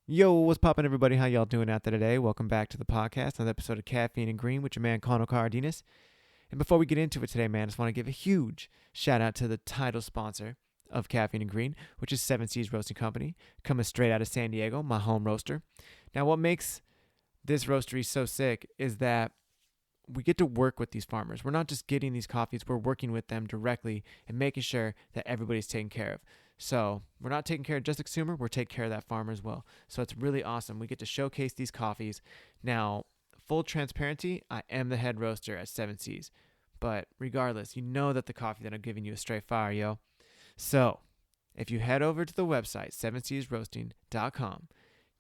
Yo, what's poppin', everybody? How y'all doing out there today? Welcome back to the podcast, another episode of Caffeine and Green with your man, Kona Cardenas. And before we get into it today, man, I just want to give a huge shout out to the title sponsor of Caffeine and Green, which is 7 Seas Roasting Company, coming straight out of San Diego, my home roaster. Now, what makes this roastery so sick is that we get to work with these farmers. We're not just getting these coffees, we're working with them directly and making sure that everybody's taken care of. So we're not taking care of just the consumer, we're taking care of that farmer as well. So it's really awesome. We get to showcase these coffees. Now, full transparency, I am the head roaster at 7 Seas. But regardless, you know that the coffee that I'm giving you is straight fire, yo. So if you head over to the website, 7seasroasting.com,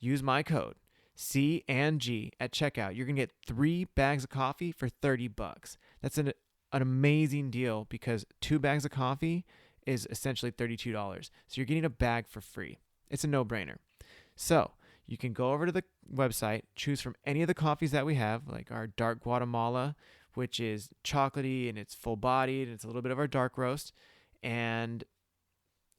use my code C and G at checkout, you're going to get 3 bags of coffee for $30. That's an amazing deal because 2 bags of coffee is essentially $32. So you're getting a bag for free. It's a no-brainer. So you can go over to the website, choose from any of the coffees that we have, like our dark Guatemala, which is chocolatey and it's full-bodied. It's a little bit of our dark roast. And,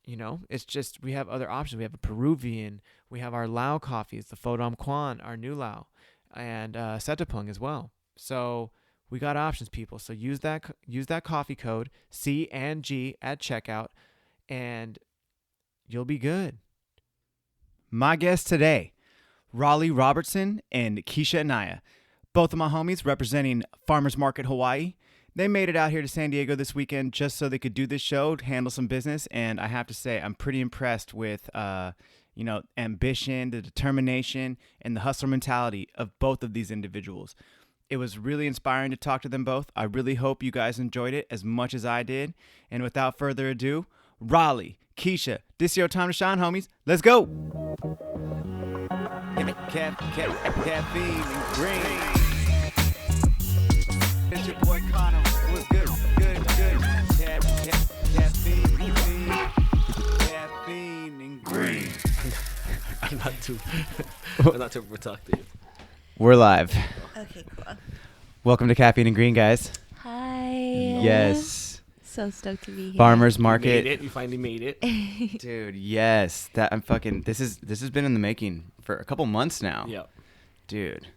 you know, it's just we have other options. We have a Peruvian. We have our Lao coffees, the Fodom Kwan, our new Lao, and Setapung as well. So we got options, people. So use that coffee code C and G at checkout, and you'll be good. My guests today, Raleigh, Robertson, and Kesia, Anaya. Both of my homies representing Farmers Market Hawaii. They made it out here to San Diego this weekend just so they could do this show, handle some business, and I have to say I'm pretty impressed with ambition, the determination, and the hustler mentality of both of these individuals. It was really inspiring to talk to them both. I really hope you guys enjoyed it as much as I did. And without further ado, Raleigh, Kesia, this is your time to shine, homies. Let's go. Caffeine and green. It's your boy Kona. What's good? Caffeine and green. I'm not too protective. We're live. Okay, cool. Welcome to Caffeine and Green, guys. Hi. Yes. So stoked to be here. Farmers Market. You finally made it. Dude, yes. This has been in the making for a couple months now. Yeah. Dude.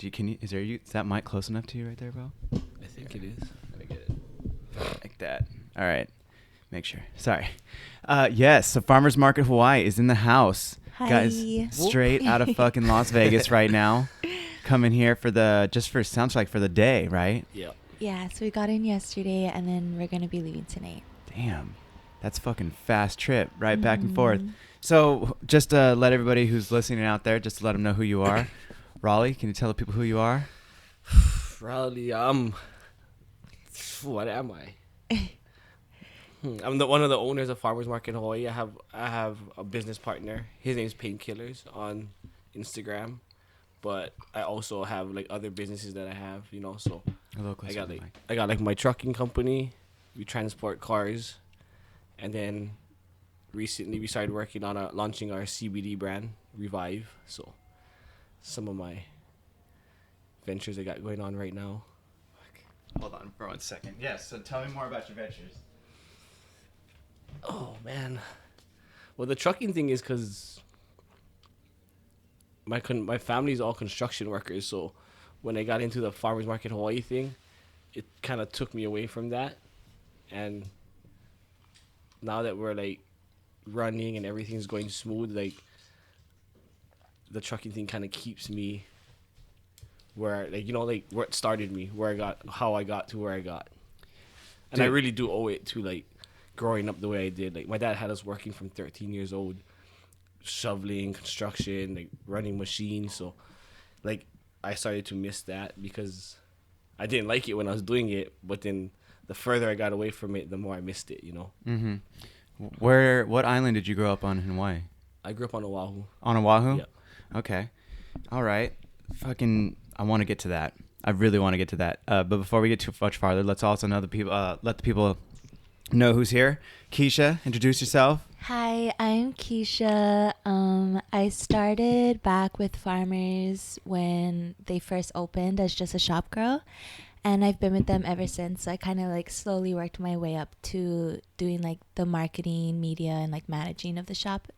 Is that mic close enough to you right there, bro? I think it is. Let me get it. Like that. All right. Make sure. Sorry. Yes, so Farmers Market Hawaii is in the house. Hi. Guys, straight out of fucking Las Vegas right now. Coming here sounds like for the day, right? Yeah. Yeah, so we got in yesterday and then we're going to be leaving tonight. Damn. That's fucking fast trip, right? Back and forth. So just to let everybody who's listening out there, just to let them know who you are. Raleigh, can you tell the people who you are? Raleigh, what am I? I'm one of the owners of Farmers Market Hawaii. I have a business partner. His name's Painkillers on Instagram, but I also have like other businesses that I have, So I got like my trucking company. We transport cars, and then recently we started working on launching our CBD brand, Revive. So some of my ventures I got going on right now. Hold on for 1 second. Yes, so tell me more about your ventures. Oh, man. Well, the trucking thing is because my family's all construction workers. So when I got into the Farmers Market Hawaii thing, it kind of took me away from that. And now that we're, like, running and everything's going smooth, like, the trucking thing kind of keeps me where, like, where it started me, how I got to where I got. And I really do owe it to, like, growing up the way I did. Like, my dad had us working from 13 years old, shoveling, construction, like running machines. So like I started to miss that because I didn't like it when I was doing it, but then the further I got away from it, the more I missed it, Mm-hmm. What island did you grow up on in Hawaii? I grew up on Oahu. On Oahu? Yeah. Okay. All right. I want to get to that. I really want to get to that. But before we get too much farther, let's also let the people know who's here. Kesia, introduce yourself. Hi, I'm Kesia. I started back with Farmers when they first opened as just a shop girl, and I've been with them ever since. So I kind of like slowly worked my way up to doing like the marketing, media, and like managing of the shop.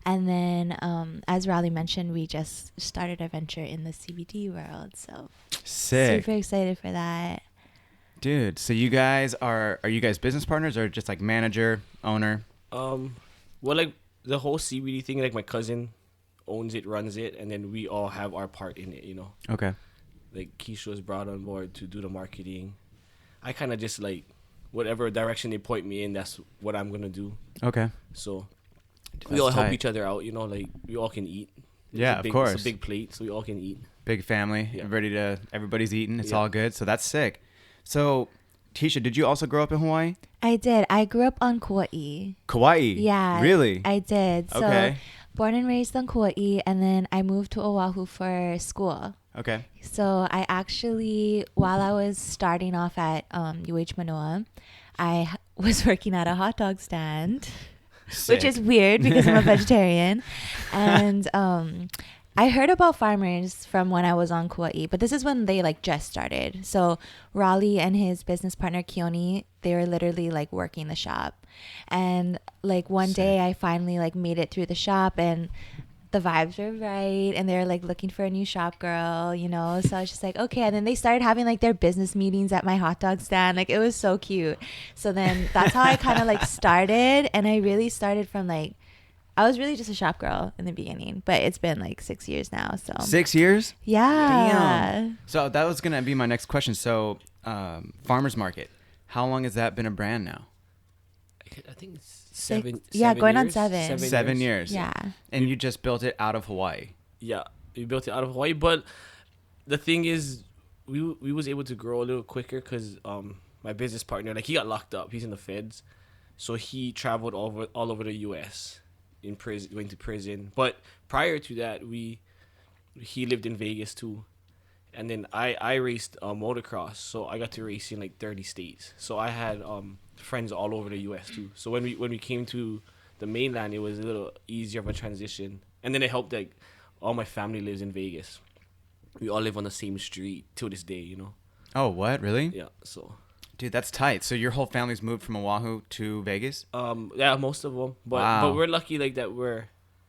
And then, as Raleigh mentioned, we just started our venture in the CBD world. So Sick. super excited for that. Dude, so you guys are you guys business partners or just like manager, owner? Well, like the whole CBD thing, like my cousin owns it, runs it, and then we all have our part in it, you know. Okay. Like Kesia was brought on board to do the marketing. I kind of just like whatever direction they point me in, that's what I'm gonna do. Okay. So we That's all help tight. each other out, you know. Like we all can eat. Yeah, of course. It's a big plate, so we all can eat. Big family, Yeah. everybody's eating. It's Yeah. all good. So that's sick. So, Tisha, did you also grow up in Hawaii? I did. I grew up on Kauai. Kauai? Yeah. Really? I did. So Okay. born and raised on Kauai, and then I moved to Oahu for school. Okay. So I actually, while I was starting off at UH Manoa, I was working at a hot dog stand, which is weird because I'm a vegetarian. And I heard about farmers from when I was on Kauai, but this is when they like just started. So Raleigh and his business partner Keone, they were literally like working the shop. And like one day I finally like made it through the shop and the vibes were right, and they're like looking for a new shop girl, you know. So I was just like, okay. And then they started having like their business meetings at my hot dog stand. Like it was so cute. So then that's how I kind of like started, and I really started from like, I was really just a shop girl in the beginning, but it's been like 6 years now. So 6 years? yeah. Damn. So that was gonna be my next question. So, farmers market, how long has that been a brand now? I think it's Six- seven. yeah, going on years? 7. 7 years. Yeah. And you just built it out of Hawaii. Yeah, we built it out of Hawaii, but the thing is, we was able to grow a little quicker because my business partner, like he got locked up. He's in the feds, so he traveled all over the U.S. in prison, went to prison. But prior to that, he lived in Vegas too, and then I raced motocross, so I got to race in like 30 states. So I had friends all over the U.S. too. So when we came to the mainland, it was a little easier of a transition, and then it helped that all my family lives in Vegas. We all live on the same street till this day, you know. Oh, what? Really? Yeah. So Dude, that's tight. So your whole family's moved from Oahu to Vegas? yeah, most of them, but Wow. we're lucky like that.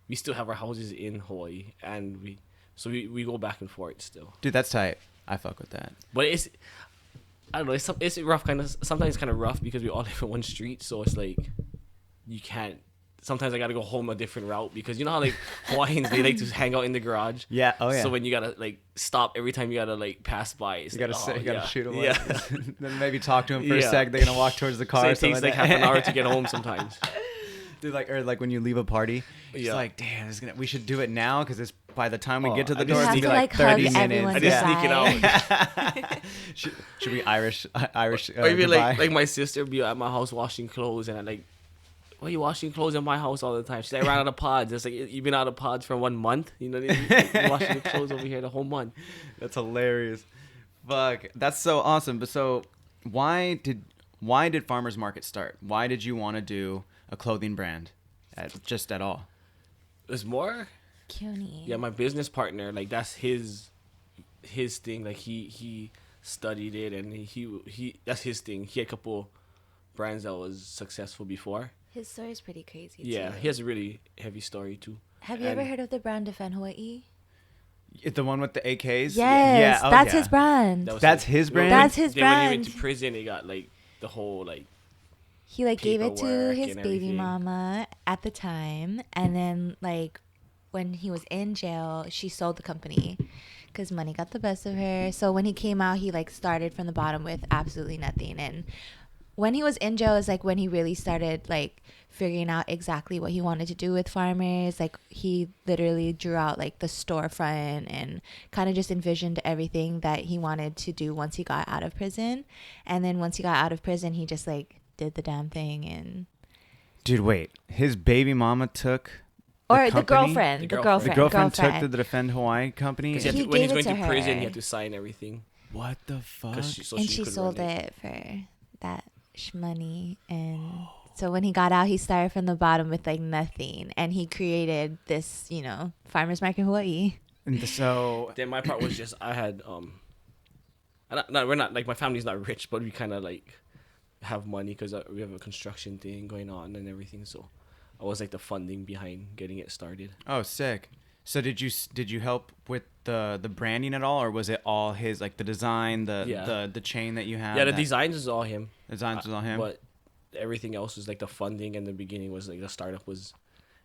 We still have our houses in Hawaii, and we go back and forth still. Dude, that's tight. I fuck with that. But I don't know. It's rough, kind of. Sometimes kind of rough because we all live in one street, so it's like you can't. Sometimes I gotta go home a different route because you know how like Hawaiians they like to hang out in the garage. Yeah. Oh, yeah. So when you gotta like stop every time you gotta like pass by, it's you gotta like, you gotta shoot him. Yeah. Then maybe talk to him for a Yeah. sec. They're gonna walk towards the car. So or it something takes like that. half an hour to get home sometimes. Dude, like when you leave a party, it's Yeah. like, damn, we should do it now because it's by the time we Oh, get to the I door, just it's You gonna have be to, like like, 30 hug minutes. everyone I just sneak it out. Should we Irish Or even goodbye? like my sister be at my house washing clothes, and I like, why are you washing clothes in my house all the time? She's like, I ran out of pods. It's like, you've been out of pods for 1 month. You know, you're washing your clothes over here the whole month. That's hilarious. Fuck, that's so awesome. But so, why did Farmers Market start? Why did you want to do a clothing brand, at all? It's more, Keone. yeah, my business partner, like that's his thing. Like he studied it, and he that's his thing. He had a couple brands that was successful before. His story is pretty crazy. Yeah, too. he has a really heavy story too. Have you ever heard of the brand Defend Hawaii? The one with the AKs? Yes, Yeah. Oh, that's yeah. his brand. That was That's his brand? That's his then when he went brand. to prison, he got like the whole like He like gave it to paperwork his and baby everything. mama at the time, and then like when he was in jail, she sold the company because money got the best of her. So when he came out, he like started from the bottom with absolutely nothing. And when he was in jail is like when he really started like figuring out exactly what he wanted to do with farmers. Like he literally drew out like the storefront and kind of just envisioned everything that he wanted to do once he got out of prison. And then once he got out of prison, he just like did the damn thing. And Dude, wait. His baby mama took or the company? girlfriend, The the girlfriend. The girlfriend, girlfend took the Defend Hawaii company. 'cause He when he's gave going it to to prison, her. he had to sign everything. What the fuck? So and she she could sold run it for that money. And so when he got out, he started from the bottom with like nothing, and he created this, you know, farmers market Hawaii. And so Then my part was just I had we're not like my family's not rich, but we kind of like have money because we have a construction thing going on and everything. So I was like the funding behind getting it started. Oh, sick. So did you help with the branding at all, or was it all his, like the design, the chain that you have? Yeah, the designs is all him. Designs was all him. But everything else was like the funding, and the beginning was like the startup was,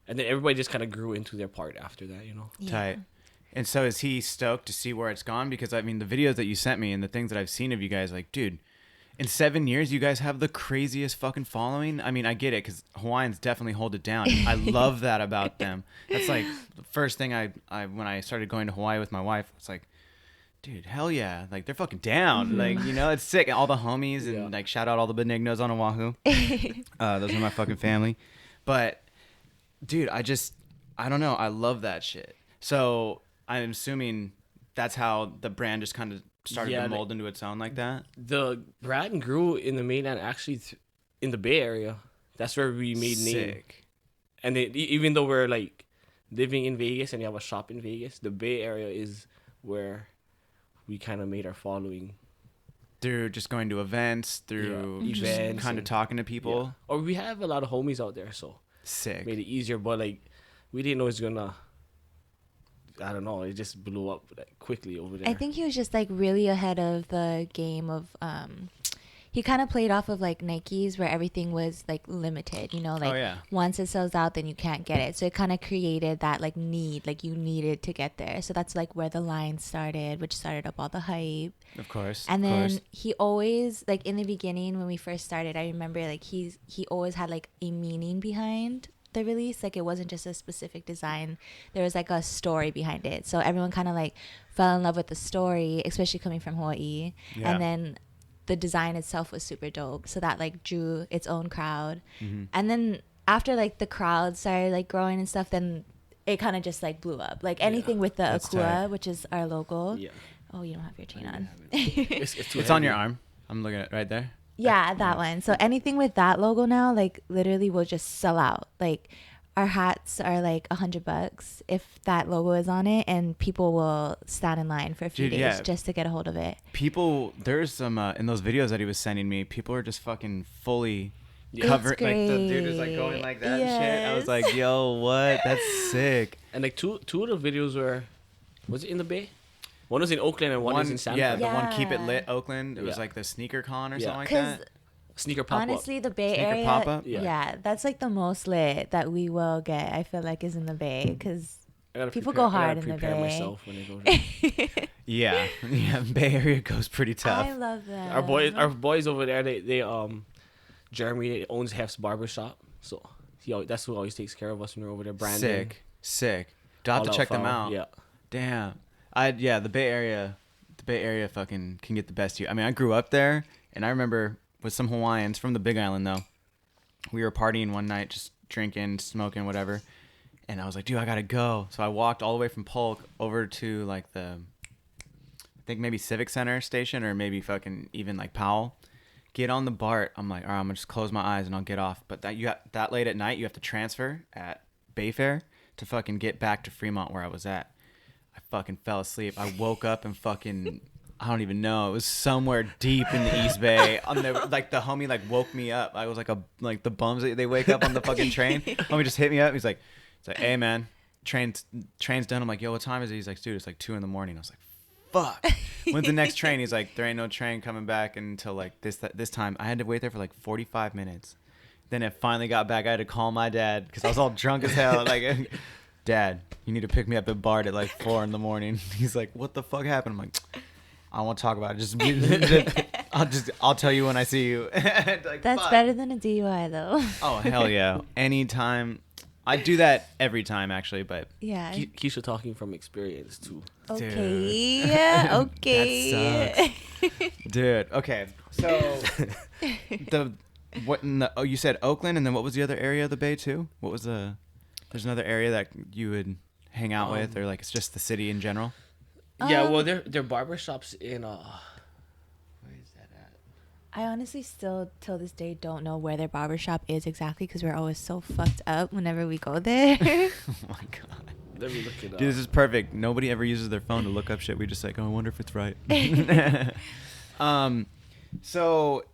and then everybody just kind of grew into their part after that, you know. Yeah. Tight. And so is he stoked to see where it's gone? Because I mean, the videos that you sent me and the things that I've seen of you guys, like, dude, in 7 years, you guys have the craziest fucking following. I mean, I get it, because Hawaiians definitely hold it down. I love that about them. That's like the first thing I when I started going to Hawaii with my wife, it's like, dude, hell yeah. Like, they're fucking down. Like, you know, it's sick. And all the homies, and like, shout out all the Benignos on Oahu. Those are my fucking family. But, dude, I don't know. I love that shit. So I'm assuming that's how the brand just kind of started to mold into its own like that. The brand grew in the mainland, actually, in the Bay Area. That's where we made name. And even though we're like living in Vegas and you have a shop in Vegas, the Bay Area is where we kind of made our following. Through just going to events, through events, kind of talking to people. Yeah. Or we have a lot of homies out there, so sick. Made it easier, but like we didn't know it was gonna. I don't know. It just blew up like, quickly over there. I think he was just like really ahead of the game of he kind of played off of like Nike's, where everything was like limited, you know, like once it sells out, then you can't get it. So it kind of created that like need, like you needed to get there. So that's like where the line started, which started up all the hype. Of course. And then he always, like in the beginning when we first started, I remember like he always had like a meaning behind the release. Like it wasn't just a specific design, there was like a story behind it. So everyone kind of like fell in love with the story, especially coming from Hawaii. And then the design itself was super dope, so that like drew its own crowd. And then after like the crowd started like growing and stuff, then it kind of just like blew up. Like anything with the Akua, which is our logo. Oh, you don't have your chain on. It's on your arm. I'm looking at it right there. Yeah, that one. So anything with that logo now, like literally will just sell out. Like our hats are like $100 if that logo is on it, and people will stand in line for a few days just to get a hold of it. People, there's some in those videos that he was sending me, people are just fucking fully covered. Like the dude is like going like that and shit. I was like, yo, what? That's sick. And like two of the videos was it in the Bay? One was in Oakland and one was in Sanford. Yeah, the one Keep It Lit Oakland. It was like the sneaker con or something like that. Sneaker pop-up. Honestly, the Bay Area, pop-up? Yeah, that's like the most lit that we will get, I feel like, is in the Bay, because people go hard in the Bay. Myself when I go there. yeah, Bay Area goes pretty tough. I love that. Our boys over there, they Jeremy owns Hef's barbershop, so that's who always takes care of us when we're over there branding. Sick. Do I have to check them out? Yeah. Damn. The Bay Area fucking can get the best of you. I mean, I grew up there, and I remember with some Hawaiians from the Big Island, though. We were partying one night, just drinking, smoking, whatever. And I was like, dude, I gotta go. So I walked all the way from Polk over to like I think maybe Civic Center station, or maybe fucking even like Powell. Get on the BART. I'm like, all right, I'm gonna just close my eyes and I'll get off. But that late at night, you have to transfer at Bayfair to fucking get back to Fremont where I was at. I fucking fell asleep. I woke up and fucking, I don't even know. It was somewhere deep in the East Bay. Like the homie like woke me up. I was like the bums they wake up on the fucking train. Homie just hit me up. He's like, hey man, train's done. I'm like, yo, what time is it? He's like, dude, it's like 2 a.m. I was like, fuck. When's the next train? He's like, there ain't no train coming back until like this time. I had to wait there for like 45 minutes. Then it finally got back. I had to call my dad because I was all drunk as hell. Like, Dad, you need to pick me up at BART at like 4 a.m. He's like, what the fuck happened? I'm like, I don't want to talk about it. I'll tell you when I see you. Like, that's fuck. Better than a DUI though. Oh hell yeah! Anytime. I do that every time actually, but yeah. Kesia talking from experience too. Okay. Yeah. Okay. That sucks. Dude. Okay. So you said Oakland, and then what was the other area of the Bay too? What was there's another area that you would hang out with, or like it's just the city in general? Yeah, well, they're barbershops in where is that at? I honestly still till this day don't know where their barbershop is exactly, because we're always so fucked up whenever we go there. Oh my god. Let me look it up. Dude, this is perfect. Nobody ever uses their phone to look up shit. We just like, oh, I wonder if it's right. So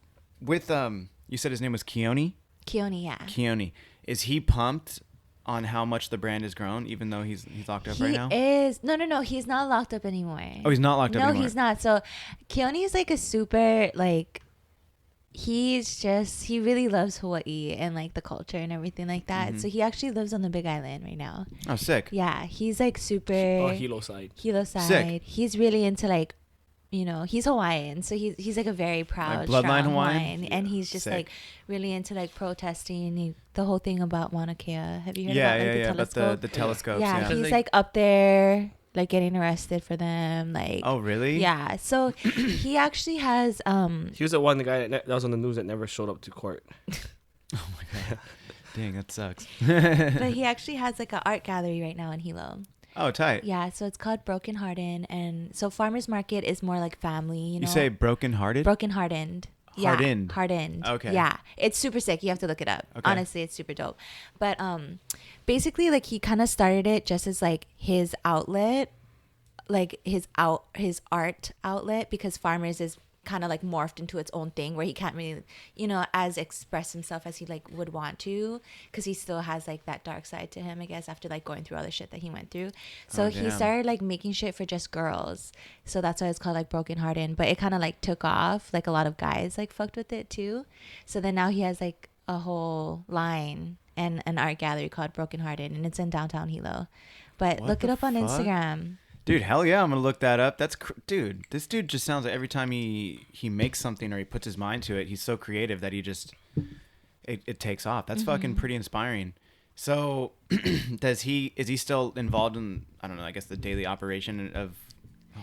with you said his name was Keone? Keone, yeah. Keone. Is he pumped on how much the brand has grown, even though he's locked up right now? He is. No. He's not locked up anymore. Oh, he's not locked up anymore. No, he's not. So Keone's like a super like. He really loves Hawaii and like the culture and everything like that. Mm-hmm. So he actually lives on the Big Island right now. Oh, sick. Yeah, he's like super. Hilo side. Sick. He's really into like, he's Hawaiian, so he's like a very proud, Like bloodline strong Hawaiian? and he's just Sick. like really into like protesting. The whole thing about Mauna Kea. Have you heard Yeah, about like, the telescope? about the telescopes. Yeah, Yeah. he's like up there, like getting arrested for them. Like, Oh, really? yeah. So he actually has He was the guy that was on the news that never showed up to court. Oh my god. Dang, that sucks. but he actually has like an art gallery right now in Hilo. Oh, tight. Yeah, so it's called Broken Hearted, and so farmers market is more like family. You say broken hearted? Broken Hardened. Yeah, Hardened. Hardened. Okay. Yeah, it's super sick. You have to look it up. Okay. Honestly, it's super dope. But basically, like, he kind of started it just as like his outlet, like his art outlet, because farmers is kind of like morphed into its own thing where he can't really, as express himself as he like would want to, because he still has like that dark side to him, I guess, after like going through all the shit that he went through. So he started like making shit for just girls. So that's why it's called like Broken Hearted. But it kind of like took off. Like a lot of guys like fucked with it too. So then now he has like a whole line and an art gallery called Broken Hearted, and it's in downtown Hilo. But What look it the up on fuck? Instagram. Dude, hell yeah, I'm gonna look that up. Dude, this dude just sounds like every time he makes something or he puts his mind to it, he's so creative that he just it takes off. That's fucking pretty inspiring. So is he still involved in, I don't know, I guess the daily operation of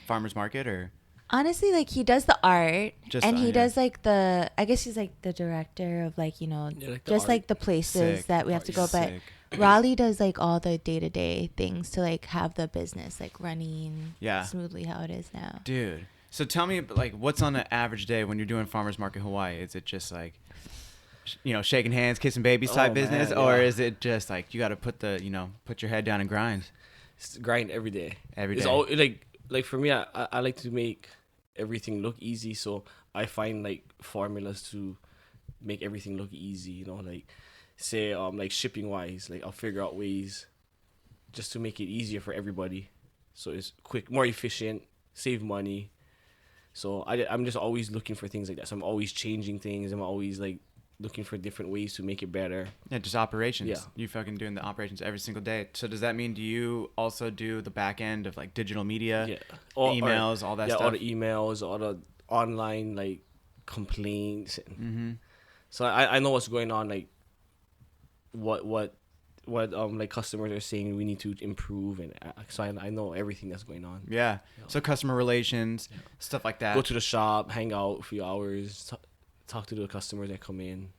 farmers market? Or Honestly, like, he does the art, and he yeah. does like I guess he's like the director of like, like the just art. like the places Sick. that we have to go. But Sick. Raleigh does like all the day-to-day things to like have the business like running Yeah. smoothly how it is now. Dude, so tell me, like, what's on an average day when you're doing farmers market Hawaii? Is it just like, shaking hands, kissing babies type business, man, or yeah. is it just like you got to put your head down and grind? It's grind every day. Every It's day. all like for me, I like to make everything look easy, so I find like formulas to make everything look easy. Like say like shipping wise, like I'll figure out ways just to make it easier for everybody, so it's quick, more efficient, save money. So I'm just always looking for things like that. So I'm always changing things. I'm always like looking for different ways to make it better. Yeah, just operations. Yeah. You fucking doing the operations every single day. So does that mean, do you also do the back end of like digital media, Yeah, emails, all that stuff? all the emails, all the online like complaints. Mm-hmm. So I know what's going on, like what like customers are saying we need to improve, and so I know everything that's going on. Yeah. So customer relations, stuff like that. Go to the shop, hang out a few hours, talk to the customers that come in.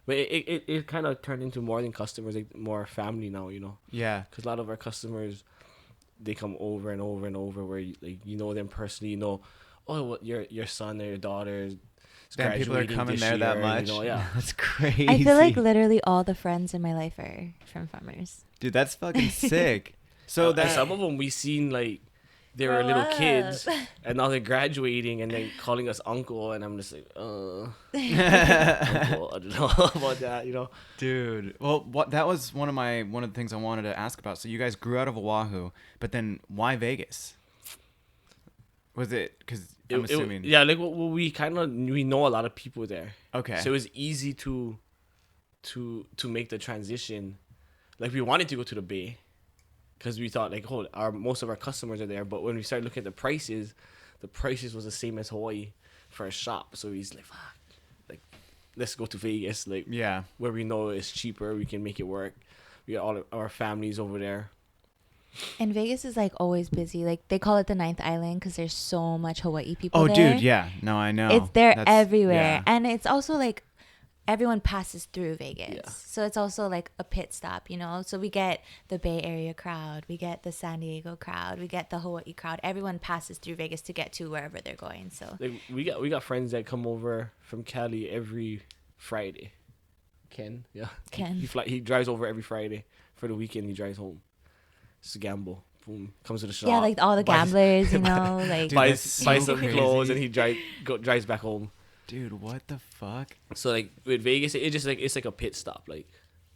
But it kind of turned into more than customers, like more family now, Yeah. because a lot of our customers, they come over and over and over, where you know them personally, what your son or your daughter is Damn, people are graduating coming this there that year, much. yeah. That's crazy. I feel like literally all the friends in my life are from farmers. Dude, that's fucking sick. So And that some of them we seen like they were Grow little up. kids, and now they're graduating and they're calling us uncle, and I'm just like, uncle, I don't know about that, Dude, well, that was one of the things I wanted to ask about. So you guys grew out of Oahu, but then why Vegas? Was it because I'm assuming? yeah, like we know a lot of people there. Okay. So it was easy to make the transition. Like we wanted to go to the Bay, because we thought like, most of our customers are there. But when we started looking at the prices was the same as Hawaii for a shop. So he's like, fuck, like let's go to Vegas, like Yeah. where we know it's cheaper, we can make it work. We got all of our families over there. And Vegas is like always busy. Like they call it the ninth island because there's so much Hawaii people Oh, there. dude, yeah. No, I know. It's there That's- everywhere. yeah. And it's also like everyone passes through Vegas. Yeah. So it's also like a pit stop, So we get the Bay Area crowd, we get the San Diego crowd, we get the Hawaii crowd. Everyone passes through Vegas to get to wherever they're going. So Like we got friends that come over from Cali every Friday. Ken. He drives over every Friday for the weekend. He drives home. It's a gamble. Boom, comes to the shop. yeah, like all the buys- gamblers, like Dude, buys that's buys so some clothes, crazy. and he drives back home. Dude, what the fuck? So like with Vegas, it's like a pit stop. Like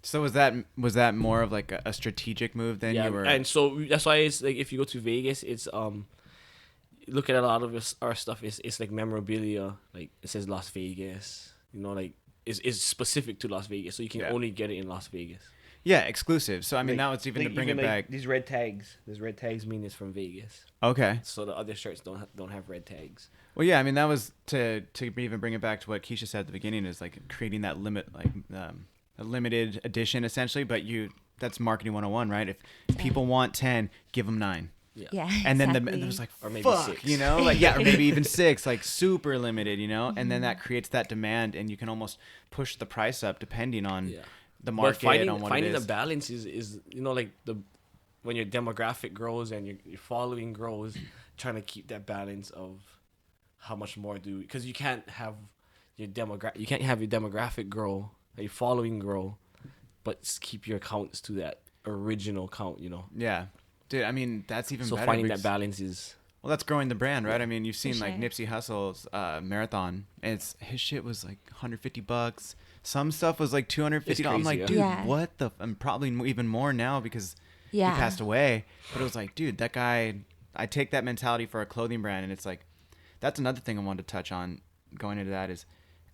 So was that more of like a strategic move than you were? And so that's why it's like if you go to Vegas, it's look at a lot of our stuff. It's like memorabilia. Like it says Las Vegas. You know, like it's specific to Las Vegas, so you can only get it in Las Vegas. Yeah, exclusive. So I mean, like, now it's even to bring it back. These red tags. These red tags mean it's from Vegas. Okay. So the other shirts don't have red tags. Well, yeah. I mean, that was to even bring it back to what Kesia said at the beginning, is like creating that a limited edition essentially. But that's marketing 101, right? If people want 10, give them 9. Yeah. And exactly. then there was like, or maybe fuck, 6. you know, like or maybe even 6, like super limited, you know, and then that creates that demand, and you can almost push the price up depending on the market, on what finding it is. the balance is you know, like when your demographic grows and your following grows, trying to keep that balance of how much more because you can't have your demographic grow, your following grow, but keep your accounts to that original count, you know. Yeah. Dude, I mean, that's even better. So finding that balance is... Well, that's growing the brand, right? I mean, you've seen like sure. Nipsey Hussle's marathon. And his shit was like $150. Some stuff was like $250. I'm like, dude, what the... And probably even more now because he passed away. But it was like, dude, that guy... I take that mentality for a clothing brand, and it's like... That's another thing I wanted to touch on going into that is,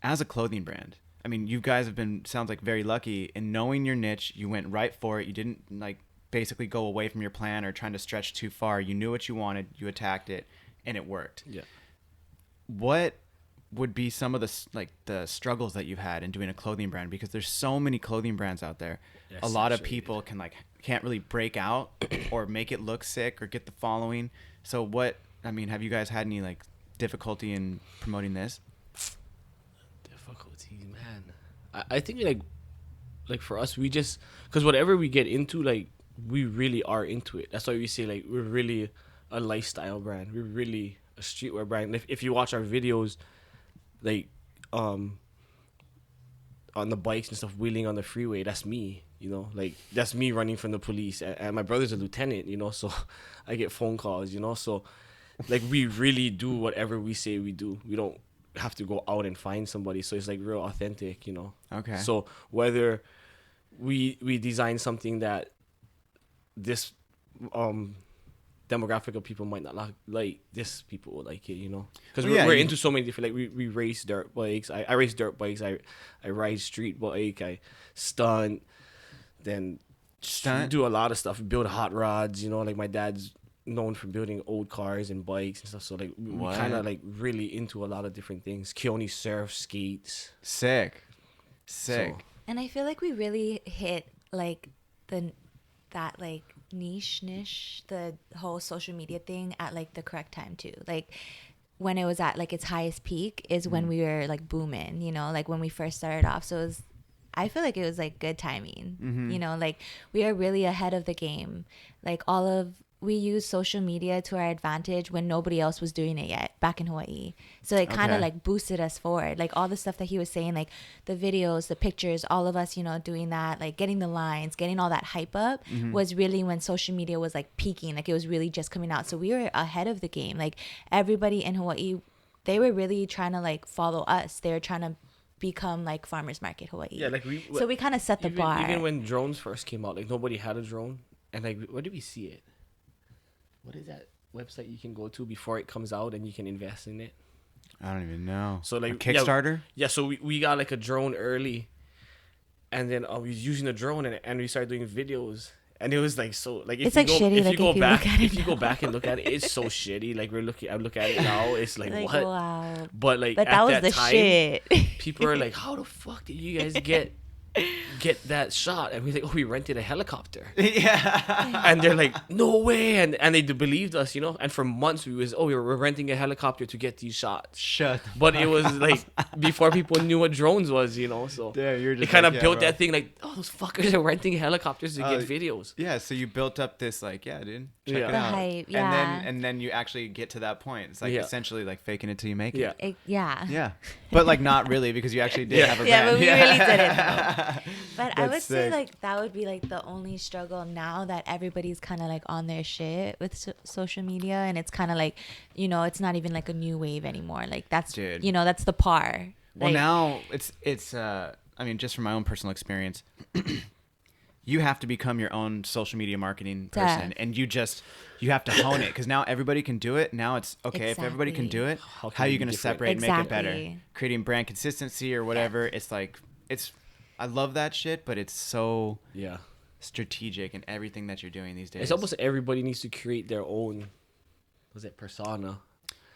as a clothing brand, I mean, you guys have been, sounds like, very lucky in knowing your niche. You went right for it. You didn't like... basically go away from your plan or trying to stretch too far. You knew what you wanted, you attacked it, and it worked. Yeah. What would be some of the struggles that you've had in doing a clothing brand? Because there's so many clothing brands out there. A lot of people can't really break out or make it look sick or get the following. So have you guys had any like difficulty in promoting this? Difficulty, man. I think like for us, we just, because whatever we get into, like, we really are into it. That's why we say like we're really a lifestyle brand. We're really a streetwear brand. If you watch our videos, like on the bikes and stuff, wheeling on the freeway, that's me. You know, like that's me running from the police. And my brother's a lieutenant. You know, so I get phone calls. You know, so like we really do whatever we say we do. We don't have to go out and find somebody. So it's like real authentic. You know. Okay. So whether we design something that this demographic of people might not like, this people will like it, you know, because we're into so many different, like we race dirt bikes. I race dirt bikes. I ride street bike. I stunt, do a lot of stuff, build hot rods, you know, like my dad's known for building old cars and bikes and stuff, so like we kind of like really into a lot of different things. Keone surf, skates. Sick. And I feel like we really hit like that like niche, the whole social media thing at like the correct time too. Like when it was at like its highest peak is when we were like booming, you know, like when we first started off. So I feel like it was like good timing, you know, like we are really ahead of the game. Like we use social media to our advantage when nobody else was doing it yet back in Hawaii. So it kind of like boosted us forward. Like all the stuff that he was saying, like the videos, the pictures, all of us, you know, doing that, like getting the lines, getting all that hype up was really when social media was like peaking. Like it was really just coming out. So we were ahead of the game. Like everybody in Hawaii, they were really trying to like follow us. They were trying to become like Farmers Market Hawaii. Yeah, like so we kind of set the bar. Even when drones first came out, like nobody had a drone. And like, where did we see it? What is that website you can go to before it comes out and you can invest in it? I don't even know. So like a Kickstarter? Yeah, so we got like a drone early, and then we was using the drone and we started doing videos, and it was like so like if you go back and look at it, it's so shitty. Like I look at it now, it's like what? Wow. But like but that was the time, shit. People are like, how the fuck did you guys get that shot? And we're like, we rented a helicopter. Yeah. And they're like, no way. And they believed us, you know. And for months we're renting a helicopter to get these shots. But it was like before people knew what drones was, you know. So it kind of built that thing like, oh, those fuckers are renting helicopters to get videos. Yeah. So you built up this like, dude, check it out. Hype, and then you actually get to that point. It's like essentially like faking it till you make it. Yeah. But like not really, because you actually did have a yeah, band. but we really did it though. But I would say sick. like that would be like the only struggle now that everybody's kind of like on their shit with social media, and it's kind of like, you know, it's not even like a new wave anymore. Like that's, you know, that's the par. Well, now it's I mean, just from my own personal experience, you have to become your own social media marketing person, and you have to hone it, because now everybody can do it. Now it's okay. If everybody can do it, how are you going to separate and make it better? Creating brand consistency or whatever. It's like, I love that shit, but it's so strategic in everything that you're doing these days. It's almost everybody needs to create their own, persona,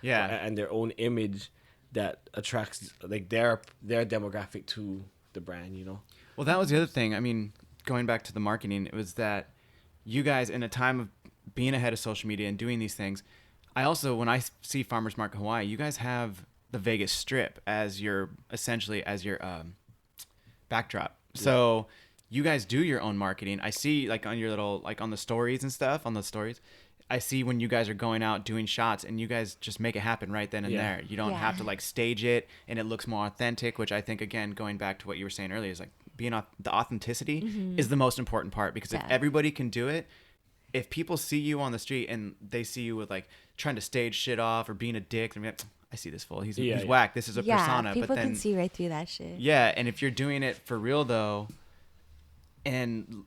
and their own image that attracts like their demographic to the brand, you know. Well, that was the other thing. I mean, going back to the marketing, it was that you guys, in a time of being ahead of social media and doing these things, I also, when I see Farmers Market Hawaii, you guys have the Vegas Strip as your backdrop. Yeah. So you guys do your own marketing. I see, like, on your little, like, on the stories and stuff, I see when you guys are going out doing shots, and you guys just make it happen right then and there. You don't have to like stage it, and it looks more authentic, which I think, again, going back to what you were saying earlier, is like the authenticity is the most important part, because if everybody can do it, if people see you on the street and they see you with like trying to stage shit off or being a dick, they're like, I see this fool. He's whack. This is a persona. People can see right through that shit. Yeah, and if you're doing it for real though, and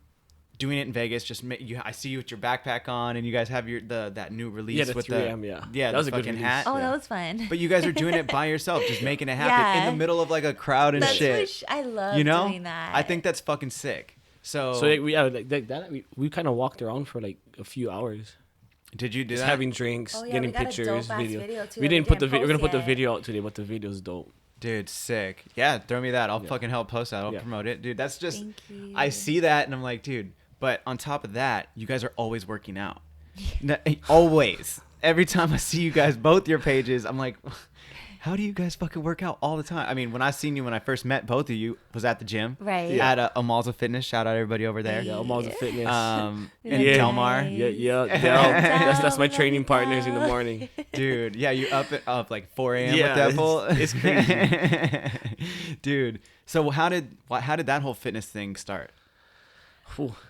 doing it in Vegas, I see you with your backpack on, and you guys have that new release the with 3M, that was a good hat. Oh, that was fun. But you guys are doing it by yourself, just making it happen in the middle of like a crowd and shit. I love doing that. I think that's fucking sick. So we kind of walked around for like a few hours. Did you do just that? having drinks, getting pictures, video. We didn't put we're gonna put the video out today, but the video's dope. Dude, sick. Yeah, throw me that. I'll fucking help post that. I'll promote it. Dude, that's just, I see that and I'm like, dude. But on top of that, you guys are always working out. Always. Every time I see you guys, both your pages, I'm like, how do you guys fucking work out all the time? I mean, when I seen you, when I first met both of you, was at the gym. Right. At Amalza Fitness. Shout out everybody over there. Yeah, Amalza Fitness. In Delmar. Yeah. That's my training partners in the morning. Dude, yeah, you up like 4 a.m. with that bull. It's crazy. Dude, so how did that whole fitness thing start?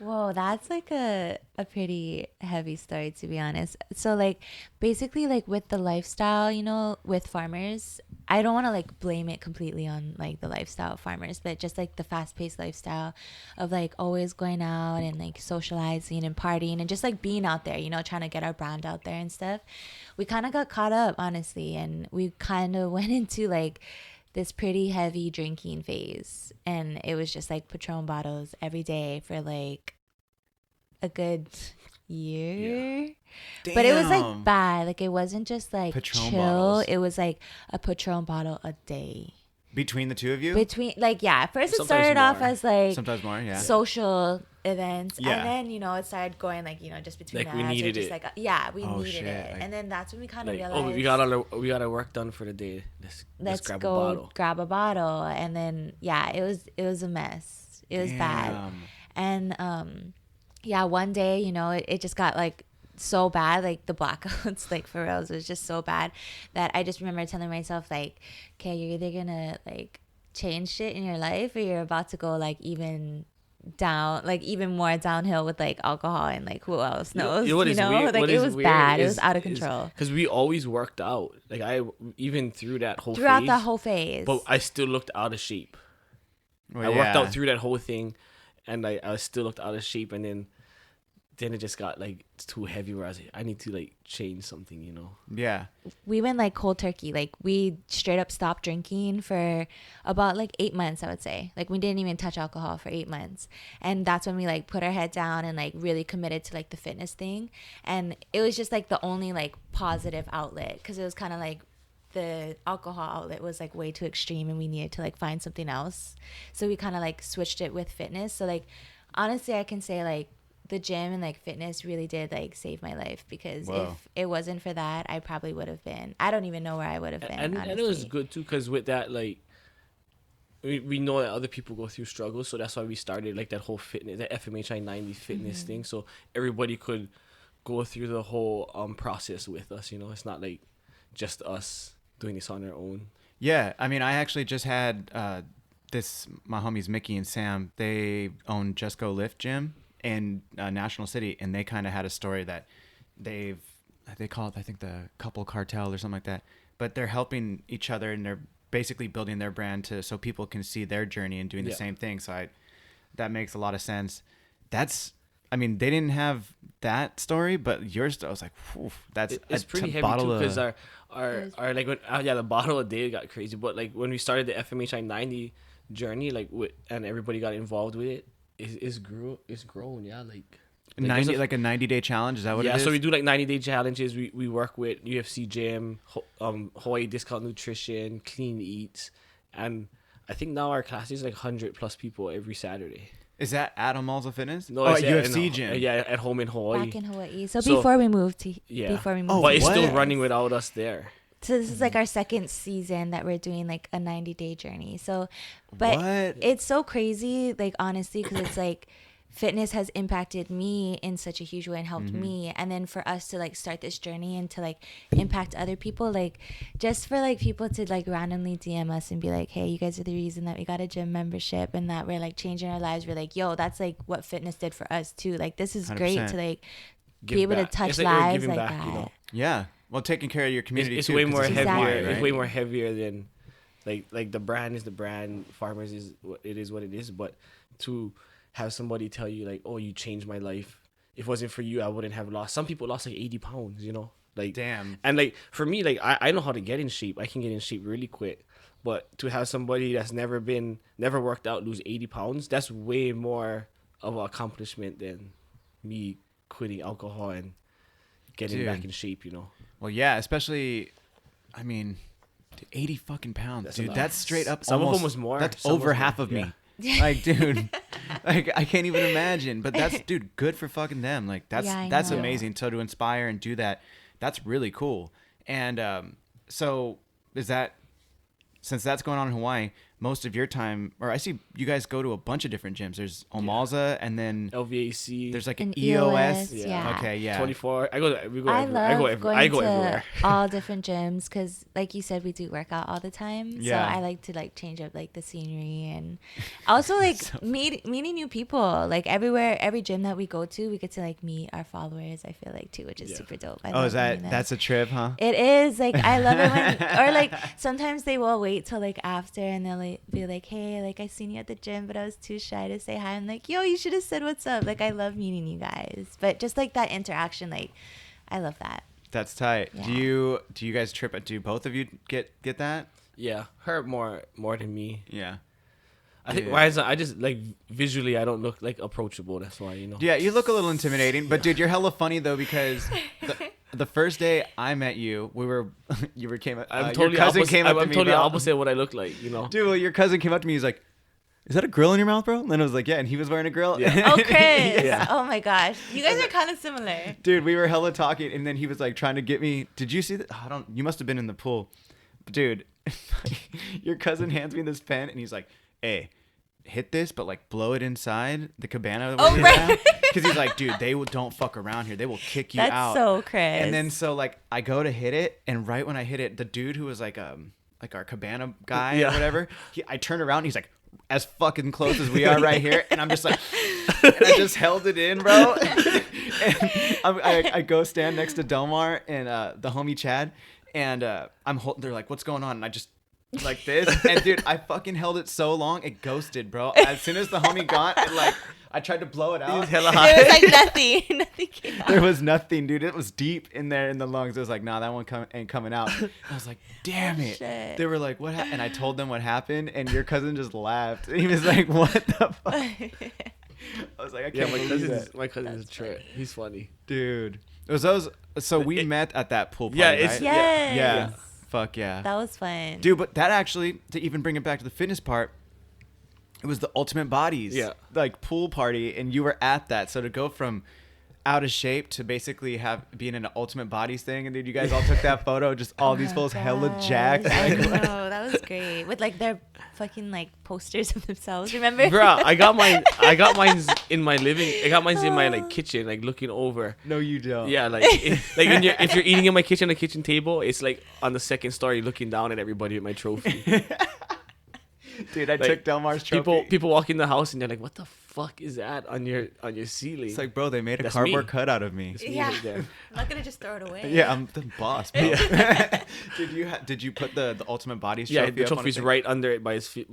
Whoa, that's like a pretty heavy story, to be honest. So like basically like with the lifestyle, you know, with farmers, I don't want to like blame it completely on like the lifestyle of farmers, but just like the fast-paced lifestyle of like always going out and like socializing and partying and just like being out there, you know, trying to get our brand out there and stuff. We kind of got caught up, honestly, and we kind of went into like this pretty heavy drinking phase, and it was just like Patron bottles every day for like a good year. Damn. But it was like bad. Like it wasn't just like Patron chill. bottles. It was like a Patron bottle a day. Between the two of you? At first it started off as like sometimes more, social events, yeah. And then, you know, it started going like, you know, just between like us, we needed just it. Like we needed it, and then that's when we kind of realized, we got our work done for the day. Let's grab go a bottle. Grab a bottle, and then it was a mess. It was bad, and one day, you know, it just got like so bad, like the blackouts, like for real, it was just so bad that I just remember telling myself like, okay, you're either gonna like change shit in your life, or you're about to go like even more downhill with like alcohol, and like who else knows, you know? Like it was bad. It was out of control. Because we always worked out. Like even throughout the whole phase. But I still looked out of shape. I worked out through that whole thing, and I still looked out of shape, and then it just got like too heavy where I was like, I need to like change something, you know? Yeah. We went like cold turkey. Like we straight up stopped drinking for about like 8 months, I would say. Like we didn't even touch alcohol for 8 months. And that's when we like put our head down and like really committed to like the fitness thing. And it was just like the only like positive outlet, because it was kind of like the alcohol outlet was like way too extreme, and we needed to like find something else. So we kind of like switched it with fitness. So like honestly, I can say like the gym and like fitness really did like save my life, because if it wasn't for that, I probably would have been, I don't even know where I would have been. And it was good too, because with that, like we know that other people go through struggles, so that's why we started like that whole fitness, that FMHI 90 fitness thing, so everybody could go through the whole process with us, you know? It's not like just us doing this on our own. Yeah, I mean, I actually just had my homies Mickey and Sam, they own Just Go Lift Gym in National City, and they kind of had a story that they call it, I think, the couple cartel or something like that, but they're helping each other, and they're basically building their brand so people can see their journey and doing the same thing. So that makes a lot of sense. I mean, they didn't have that story, but yours, I was like, whew, it's pretty heavy too, because our like when the bottle a day got crazy. But like when we started the FMHI 90 journey, like and everybody got involved with it, it's grown, yeah, like 90, like a 90-day challenge. Is that what it is? Yeah, so we do like 90-day challenges. We work with UFC Gym, Hawaii Discount Nutrition, Clean Eats, and I think now our class is like 100+ people every Saturday. Is that at Omalza Fitness? No, at it's UFC Gym. Yeah, at home in Hawaii. Back in Hawaii. So before we moved to but it's still running without us there. So this is like our second season that we're doing like a 90-day journey. So, but it's so crazy, like honestly, because it's like fitness has impacted me in such a huge way and helped me, and then for us to like start this journey and to like impact other people, like just for like people to like randomly DM us and be like, hey, you guys are the reason that we got a gym membership and that we're like changing our lives. We're like, yo, that's like what fitness did for us too. Like this is 100%. Great to like be able to touch lives like that. You know? Yeah, well, taking care of your community it's too, way more heavier. Right? It's way more heavier than like the brand is the brand. Farmers is what it is. But to have somebody tell you like, oh, you changed my life. If it wasn't for you, I wouldn't have lost. Some people lost like 80 pounds, you know? Like, damn. And like, for me, like, I know how to get in shape. I can get in shape really quick. But to have somebody that's never worked out lose 80 pounds, that's way more of an accomplishment than me quitting alcohol and getting back in shape, you know? Well, yeah, especially, I mean, 80 fucking pounds, that's dude. That's straight up Some almost, of them was more. That's over half of me. Like, dude, like I can't even imagine. But that's, dude, good for fucking them. Like that's amazing. So to inspire and do that, that's really cool. And so is that, since that's going on in Hawaii, most of your time, or I see you guys go to a bunch of different gyms. There's Omalza and then LVAC. There's like an EOS. Yeah. Okay, yeah. 24. I go everywhere. I go everywhere. All different gyms because, like you said, we do work out all the time. Yeah. So I like to like change up like the scenery and also like meeting new people. Like every gym that we go to, we get to like meet our followers. I feel like too, which is super dope. That's a trip, huh? It is. Like I love it when, or like sometimes they will wait till like after and they'll like be like, hey, like I seen you at the gym but I was too shy to say hi. I'm like, yo, you should have said what's up. Like I love meeting you guys, but just like that interaction, like I love that. That's tight. Yeah. Do you guys trip? Do both of you get that? Yeah, her more than me. Yeah, I think why is I just like visually I don't look like approachable. That's why, you know. Yeah, you look a little intimidating, but dude, you're hella funny though because the first day I met you, your cousin came up to me. I'm totally opposite what I look like, you know. Dude, well, your cousin came up to me. He's like, "Is that a grill in your mouth, bro?" And I was like, "Yeah," and he was wearing a grill. Yeah. Oh, Chris! Yeah. Oh my gosh, you guys are kind of similar. Dude, we were hella talking, and then he was like trying to get me. Did you see that? You must have been in the pool, dude. Your cousin hands me this pen, and he's like, "Hey, hit this, but like blow it inside the cabana." Oh, right. Because he's like, dude, don't fuck around here. They will kick you out. That's so Chris. And then so like I go to hit it, and right when I hit it, the dude who was like our cabana guy or whatever, I turned around, and he's like as fucking close as we are right here, and I'm just like, and I just held it in, bro. And I go stand next to Delmar and the homie Chad, and they're like, what's going on? And I just like this, and dude, I fucking held it so long it ghosted, bro. As soon as the homie got it, like I tried to blow it out. It was like nothing. Nothing came out. There was nothing, dude. It was deep in there in the lungs. It was like, nah, that one ain't coming out. I was like, damn it. Shit. They were like, what happened? And I told them what happened, and your cousin just laughed. He was like, what the fuck? I was like, I can't believe that. My cousin's a trip. He's funny. Dude. It was those. So we met at that pool party, yeah, right? Yes. Yeah. Fuck yeah. That was fun. Dude, but that actually, to even bring it back to the fitness part, it was the Ultimate Bodies, like pool party, and you were at that. So to go from out of shape to basically being in an Ultimate Bodies thing, and dude, you guys all took that photo, just all these fools hella jacked. I know, that was great with like their fucking like posters of themselves. Remember? Bro, I got mine in my living. I got mine in my like kitchen, like looking over. No, you don't. Yeah, like like if you're eating in my kitchen, the kitchen table, it's like on the second story, looking down at everybody with my trophy. Dude, I took Delmar's trophy. People walk in the house and they're like, "What the fuck is that on your ceiling?" It's like, bro, they made a cardboard cut out of me. Yeah, I'm not gonna just throw it away. Yeah, I'm the boss. Bro. Did you put the Ultimate Bodies trophy? Yeah, the trophy's right under it by his feet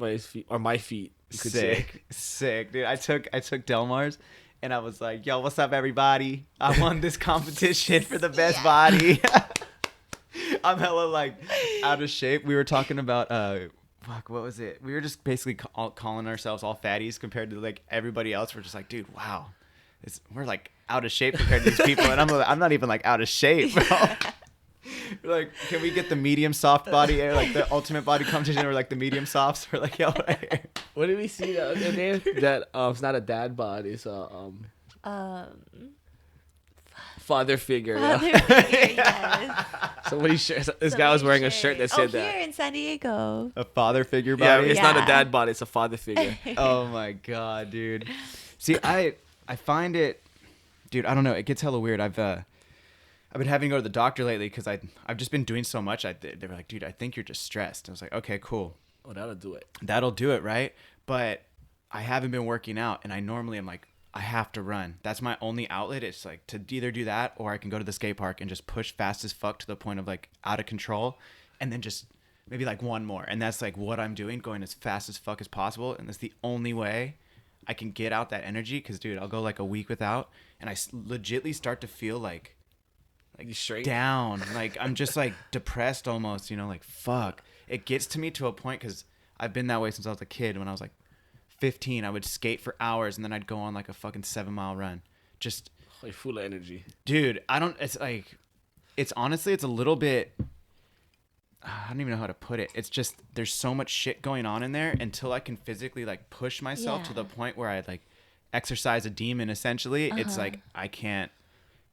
or my feet. Sick, dude. I took Delmar's, and I was like, yo, what's up, everybody? I won this competition for the best body. I'm hella like out of shape. We were talking about what was it? We were just basically calling ourselves all fatties compared to like everybody else. We're just like, dude, wow, we're like out of shape compared to these people, and I'm not even like out of shape, bro. We're like, can we get the medium soft body, like the ultimate body competition, or like the medium softs? We're like, yo, right here. What did we see the other day? That it's not a dad bod, it's a father figure. Father figure, yes. This guy was wearing a shirt that said that. Here in San Diego. A father figure Yeah, body. it's not a dad bod, it's a father figure. Oh my god, dude. See, I find it, dude. I don't know. It gets hella weird. I've been having to go to the doctor lately because I've just been doing so much. They were like, dude, I think you're just stressed. I was like, okay, cool. Oh, that'll do it. That'll do it, right? But I haven't been working out, and I normally am like, I have to run. That's my only outlet. It's like to either do that or I can go to the skate park and just push fast as fuck to the point of like out of control, and then just maybe like one more. And that's like what I'm doing, going as fast as fuck as possible. And that's the only way I can get out that energy. Because, dude, I'll go like a week without, and I legitly start to feel like straight down. Like I'm just like depressed almost, like fuck. It gets to me to a point because I've been that way since I was a kid. When I was like 15, I would skate for hours and then I'd go on like a fucking 7-mile run. Just like full of energy. Dude, it's honestly, it's a little bit, I don't even know how to put it. It's just, there's so much shit going on in there until I can physically like push myself to the point where I like exercise a demon essentially. It's like, I can't.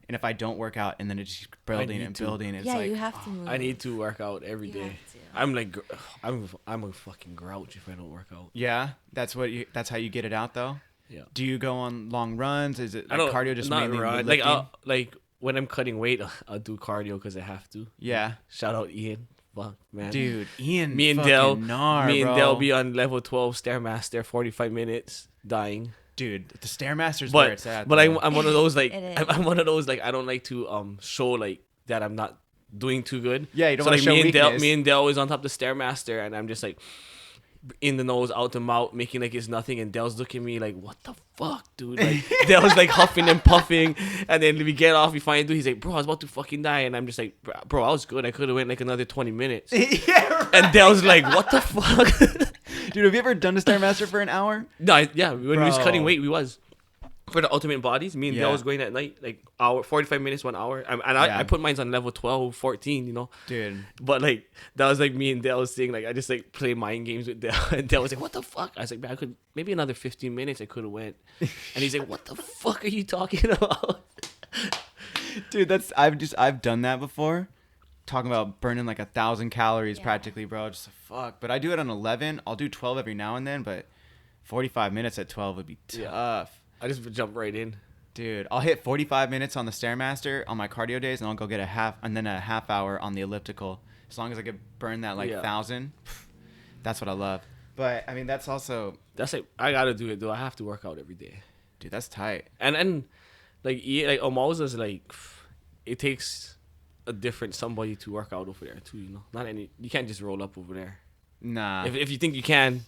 And if I don't work out and then it's just building and building, it's like, you have to move. I need to work out every day. I'm like, I'm a fucking grouch if I don't work out. Yeah, that's how you get it out though. Yeah. Do you go on long runs? Is it like cardio just mainly run? lifting? Like when I'm cutting weight, I'll do cardio because I have to. Yeah. Shout out Ian. Fuck, man. Dude, Ian. Me and Del bro. be on level 12 Stairmaster, 45 minutes, dying. Dude, the Stairmaster's where it's at. But I'm one of those like I'm one of those like I don't like to show like that I'm not doing too good. Yeah, you don't want to show weakness. Me and Del is on top of the Stairmaster, and I'm just like in the nose, out the mouth, making like it's nothing, and Del's looking at me like, what the fuck, dude? Like Del's like huffing and puffing, and then we get off, we find dude, he's like, bro, I was about to fucking die, and I'm just like, bro, I was good, I could have went like another 20 minutes. Yeah, right. And Del's like, what the fuck? Dude, have you ever done a Stairmaster for an hour? No, when we was cutting weight, we was. For the ultimate bodies, me and Del was going at night, like 45 minutes, 1 hour. I put mine on level 12, 14, Dude. But like, that was like me and Del was saying, like, I just like play mind games with Del. And Del was like, what the fuck? I was like, man, I could, maybe another 15 minutes I could have went. And he's like, what the fuck are you talking about? Dude, I've done that before. Talking about burning like 1,000 calories practically, bro. Just fuck. But I do it on 11. I'll do 12 every now and then, but 45 minutes at 12 would be tough. Yeah. I just jump right in. Dude, I'll hit 45 minutes on the Stairmaster on my cardio days, and I'll go get a half hour on the elliptical. As long as I could burn that 1,000, that's what I love. But I mean, that's like I gotta do it though. I have to work out every day. Dude, that's tight. And like Omaha's like, it takes a different somebody to work out over there too. You can't just roll up over there. Nah. If you think you can.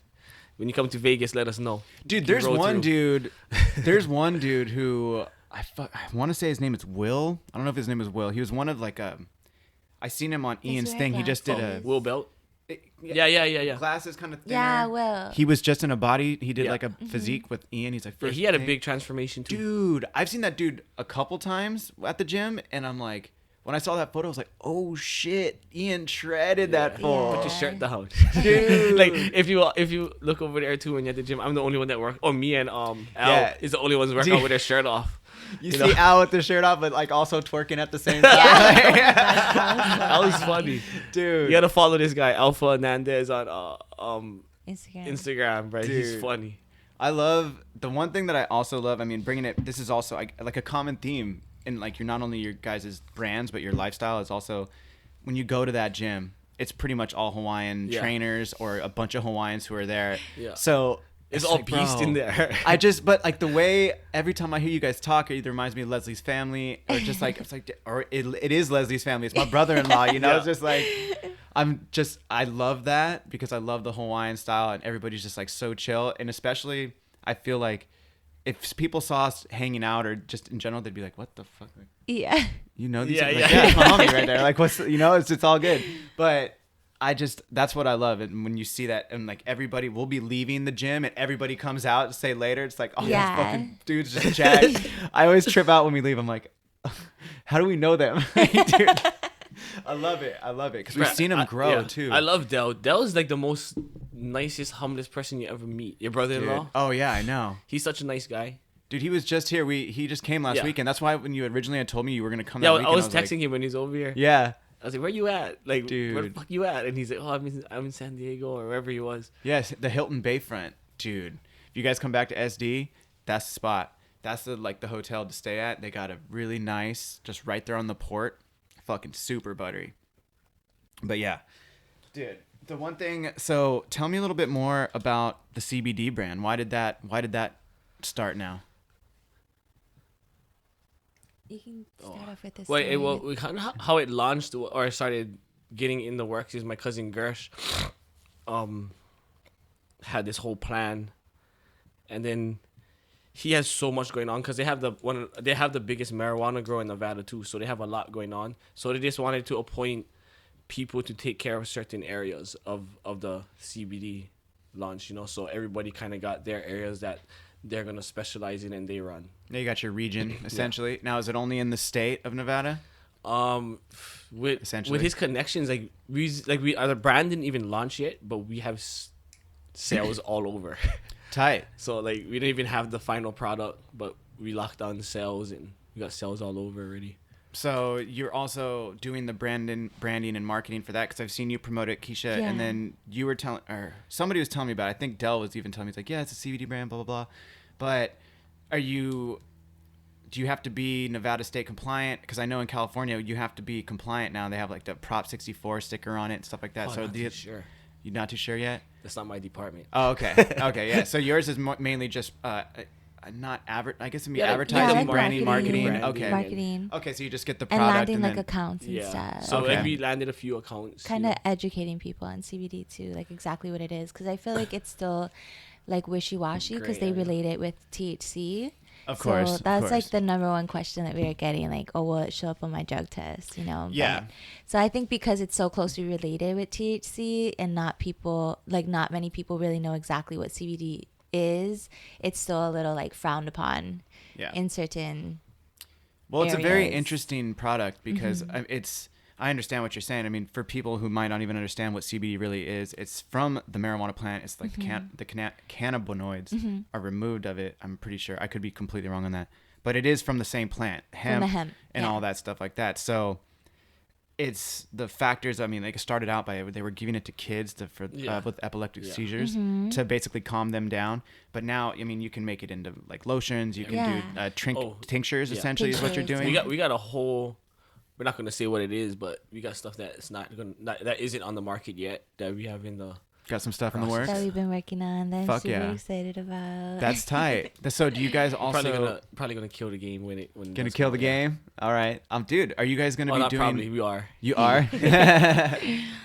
When you come to Vegas, let us know. Dude, there's one dude who I want to say his name is Will. I don't know if his name is Will. He was one of like I seen him on Ian's thing. He just did a Will Belt. Yeah. Glasses kind of thing. Yeah, Will. He was just in a body. He did like a physique with Ian. He's like, he had a big transformation too. Dude, I've seen that dude a couple times at the gym, and I'm like, when I saw that photo, I was like, oh shit, Ian shredded that fool. Put your shirt down. Dude. Like if you look over there too when you're at the gym, I'm the only one that work. Or me and Al is the only ones work out with their shirt off. You see Al with the shirt off, but like also twerking at the same time. That was funny, dude. You gotta follow this guy, Alpha Hernandez, on Instagram, bro. Dude. He's funny. I love the one thing that I also love. I mean, bringing it. This is also like a common theme. And like, you're not only your guys' brands, but your lifestyle is also, when you go to that gym, it's pretty much all Hawaiian trainers or a bunch of Hawaiians who are there. Yeah. So it's all like, beast in there. But like the way every time I hear you guys talk, it either reminds me of Leslie's family or just like, it's like, or it is Leslie's family. It's my brother-in-law, It's just like, I love that because I love the Hawaiian style and everybody's just like so chill. And especially I feel like if people saw us hanging out or just in general, they'd be like, "What the fuck?" Like, Yeah. you know these? Yeah, Like, yeah. yeah, it's my homie right there. Like, what's it's all good. But that's what I love. And when you see that, and like everybody will be leaving the gym, and everybody comes out to say later, it's like, oh, Yeah. these fucking dudes just chat. I always trip out when we leave. I'm like, how do we know them? Dude, I love it because we've seen them grow too. I love Dell. Dell is like the most nicest, humblest person you ever meet. Your brother-in-law. Dude. Oh yeah, I know. He's such a nice guy. Dude, he was just here. He just came last Yeah. week, and that's why when you originally had told me you were gonna come Yeah, that weekend, I was like, texting him when he's over here. Yeah. I was like, "Where you at? Like, where the Dude. fuck you at?" And he's like, "Oh, I'm in San Diego or wherever he was." Yes, the Hilton Bayfront, dude. If you guys come back to SD, that's the spot. That's the hotel to stay at. They got a really nice, just right there on the port, fucking super buttery. But yeah, dude. The one thing. So tell me a little bit more about the CBD brand. Why did that start now? You can start off with this. Well, we kind of how it launched or started getting in the works is my cousin Gersh, had this whole plan, and then he has so much going on because they have the biggest marijuana grow in Nevada too, so they have a lot going on. So they just wanted to appoint people to take care of certain areas of the CBD launch, so everybody kind of got their areas that they're gonna specialize in and they run. Now you got your region essentially. Yeah. Now is it only in the state of Nevada? With Essentially. his connections, we the brand didn't even launch yet, but we have sales all over. Tight. So we didn't even have the final product, but we locked down the sales and we got sales all over already. So you're also doing the branding and marketing for that, because I've seen you promote it, Kesia, and then you were telling, or somebody was telling me about it. I think Dell was even telling me, it's like, yeah, it's a CBD brand, blah, blah, blah. But do you have to be Nevada state compliant? Because I know in California, you have to be compliant now. They have like the Prop 64 sticker on it and stuff like that. Not too sure. You're not too sure yet? That's not my department. Oh, okay. Okay, yeah. So yours is mainly just not I guess it'd be advertising, branding, marketing. Okay. Marketing. Okay, so you just get the And product landing and then accounts and stuff. So Okay. we landed a few accounts. Kind of educating people on CBD too, like exactly what it is, because I feel like it's still like wishy-washy because they relate it with THC. Of course. So that's like the number one question that we are getting, like, oh, will it show up on my drug test, Yeah. But, so I think because it's so closely related with THC and not many people really know exactly what CBD is, it's still a little like frowned upon in certain Well, it's a very areas. interesting product because I understand what you're saying. I mean, for people who might not even understand what CBD really is, it's from the marijuana plant. It's like the cannabinoids are removed of it. I'm pretty sure. I could be completely wrong on that. But it is from the same plant, hemp, and all that stuff like that. So it's the factors. I mean, they started out by they were giving it to kids with epileptic seizures to basically calm them down. But now, I mean, you can make it into like lotions. You can do tinctures. Essentially, is what you're doing. We got a whole. We're not gonna say what it is, but we got stuff that's that isn't on the market yet that we have in the. Got some stuff in the works that we've been working on that I'm super excited about. That's tight. So do you guys also probably gonna kill the game when gonna kill the game? All right, dude, are you guys gonna be doing? Probably we are. You are.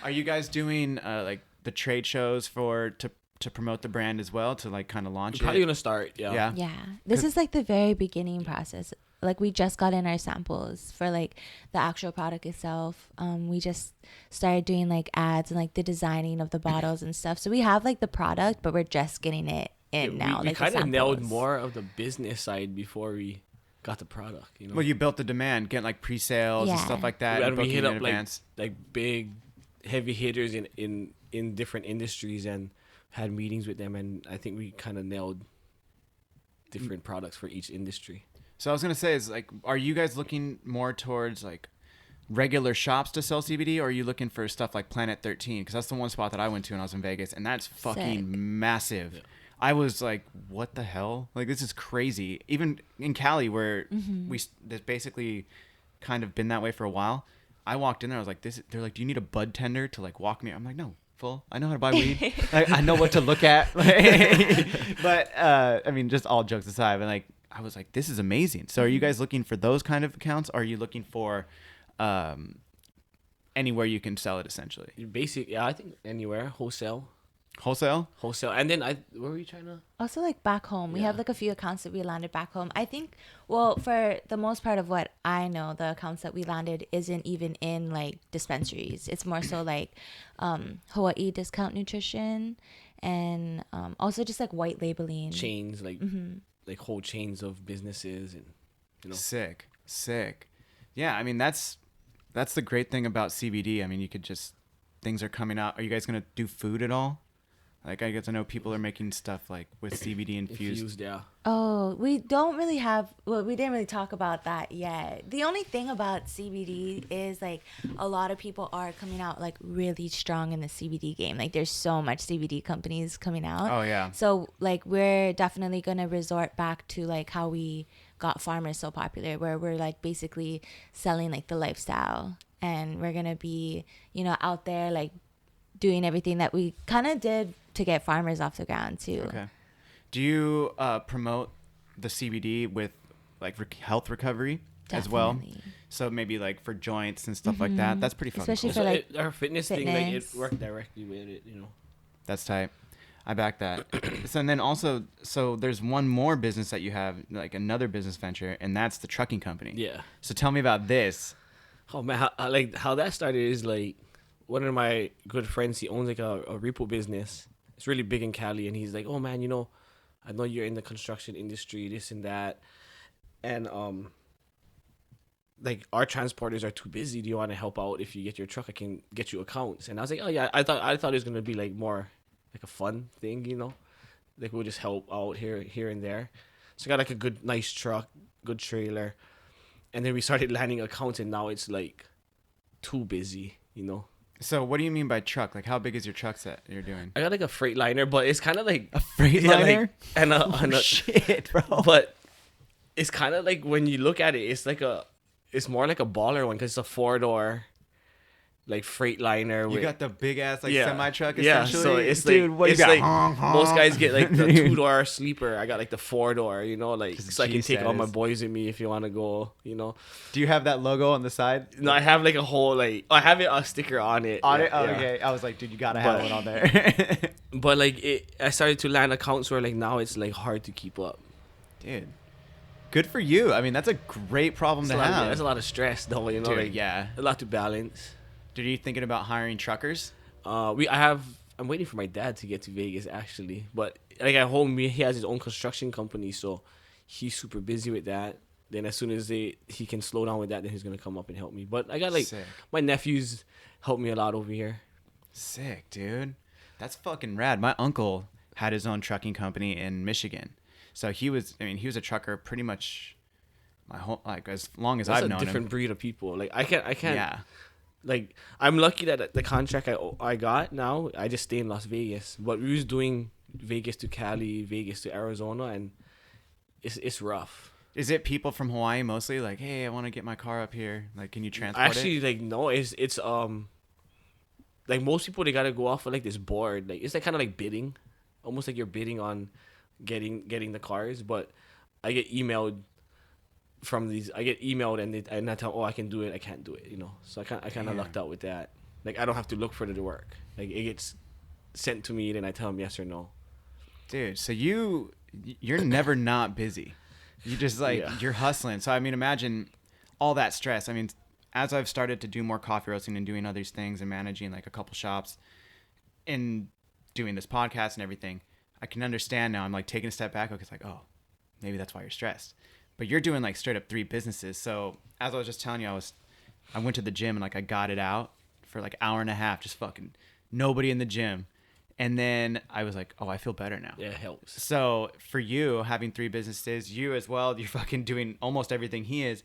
Are you guys doing like the trade shows to promote the brand as well, to like kind of launch it? Probably gonna start. Yeah. Yeah. This is like the very beginning process. Like we just got in our samples for like the actual product itself. We just started doing like ads and like the designing of the bottles and stuff. So we have like the product, but we're just getting it in now. We kind of nailed more of the business side before we got the product. Well, you built the demand, getting like pre-sales and stuff like that. And we hit up like big heavy hitters in different industries and had meetings with them, and I think we kind of nailed different products for each industry. So I was gonna say, is like, are you guys looking more towards like regular shops to sell CBD, or are you looking for stuff like Planet 13? Because that's the one spot that I went to when I was in Vegas, and that's fucking massive. Yeah. I was like, what the hell? Like, this is crazy. Even in Cali, where there's basically kind of been that way for a while. I walked in there, I was like, they're like, do you need a bud tender to like walk me? I'm like, no. I know how to buy weed. I know what to look at. But I mean, just all jokes aside, but like, I was like, this is amazing. So are you guys looking for those kind of accounts? Or are you looking for anywhere you can sell it, essentially? I think anywhere, wholesale. Wholesale? And then where were you trying to? Also, like back home, we have like a few accounts that we landed back home. I think, well, for the most part of what I know, the accounts that we landed isn't even in like dispensaries. It's more so like Hawaii Discount Nutrition, and also just like white labeling Chains, like whole chains of businesses, and Sick. Yeah, I mean that's the great thing about CBD. I mean, you could just things are coming out. Are you guys gonna do food at all? Like, I get to know people are making stuff like with CBD infused. Yeah. Oh, we don't really have, well, we didn't really talk about that yet. The only thing about CBD is like a lot of people are coming out like really strong in the CBD game. Like there's so much CBD companies coming out. Oh yeah. So like we're definitely going to resort back to like how we got Farmers so popular, where we're like basically selling like the lifestyle, and we're going to be, out there like doing everything that we kind of did to get Farmers off the ground too. Okay. Do you promote the CBD with like health recovery as well? So maybe like for joints and stuff like that. That's pretty fun. Especially cool. for like our fitness thing, like it worked directly with it, That's tight. I back that. So and then also, so there's one more business that you have, like another business venture, and that's the trucking company. Yeah. So tell me about this. Oh man, how that started is like one of my good friends. He owns like a repo business. It's really big in Cali, and he's like, "Oh man, I know you're in the construction industry, this and that, and like our transporters are too busy. Do you want to help out? If you get your truck, I can get you accounts." And I was like, "Oh yeah." I thought it was gonna be like more like a fun thing, like we'll just help out here and there. So I got like a good, nice truck, good trailer, and then we started landing accounts, and now it's like too busy, So what do you mean by truck? Like how big is your truck that you're doing? I got like a Freightliner, but it's kind of like A Freightliner? and Shit, bro. but it's kind of like when you look at it, it's more like a baller one because it's a 4-door, like Freightliner. You got the big ass like Yeah. semi truck Yeah, essentially. so it's dude, like what it's you got? like Honk, honk. most guys get like the 2-door sleeper. I got like the 4-door, like Just so I can take all my G-status. boys with me if you want to go, Do you have that logo on the side? No, I have like a whole I have a sticker on it. On Yeah, it? Oh, yeah. okay. I was like, dude, you gotta have But- one on there. But like I started to land accounts where like now it's like hard to keep up. Dude, good for you. I mean, that's a great problem to have. There's a lot of stress though, Dude, like yeah. a lot to balance. Dude, are you thinking about hiring truckers? I'm waiting for my dad to get to Vegas actually, but like at home he has his own construction company, so he's super busy with that. Then as soon as he can slow down with that, then he's gonna come up and help me. But I got like Sick. my nephews help me a lot over here. Sick, dude. That's fucking rad. My uncle had his own trucking company in Michigan. So he was a trucker pretty much my whole, like as long as That's I've a known different him. breed of people. Like I can't. Yeah. Like I'm lucky that the contract I got now, I just stay in Las Vegas. But we was doing Vegas to Cali, Vegas to Arizona, and it's rough. Is it people from Hawaii mostly? Like, hey, I want to get my car up here. Like, can you transport Actually, it? like no, it's like most people they gotta go off of like this board. Like it's like kind of like bidding, almost like you're bidding on getting the cars. But I get emailed from these. I get emailed and I tell them, oh, I can do it. I can't do it. So I kind of Damn. lucked out with that. Like I don't have to look for the work. Like it gets sent to me, then I tell them yes or no. Dude, so you're never not busy. You just like Yeah. you're hustling. So I mean, imagine all that stress. I mean, as I've started to do more coffee roasting and doing other things and managing like a couple shops and doing this podcast and everything, I can understand now. I'm like taking a step back. Okay, it's like, oh, maybe that's why you're stressed. But you're doing like straight up 3 businesses. So as I was just telling you, I went to the gym and like I got it out for like an hour and a half, just fucking nobody in the gym. And then I was like, oh, I feel better now. Yeah, it helps. So for you having 3 businesses, you as well, you're fucking doing almost everything he is.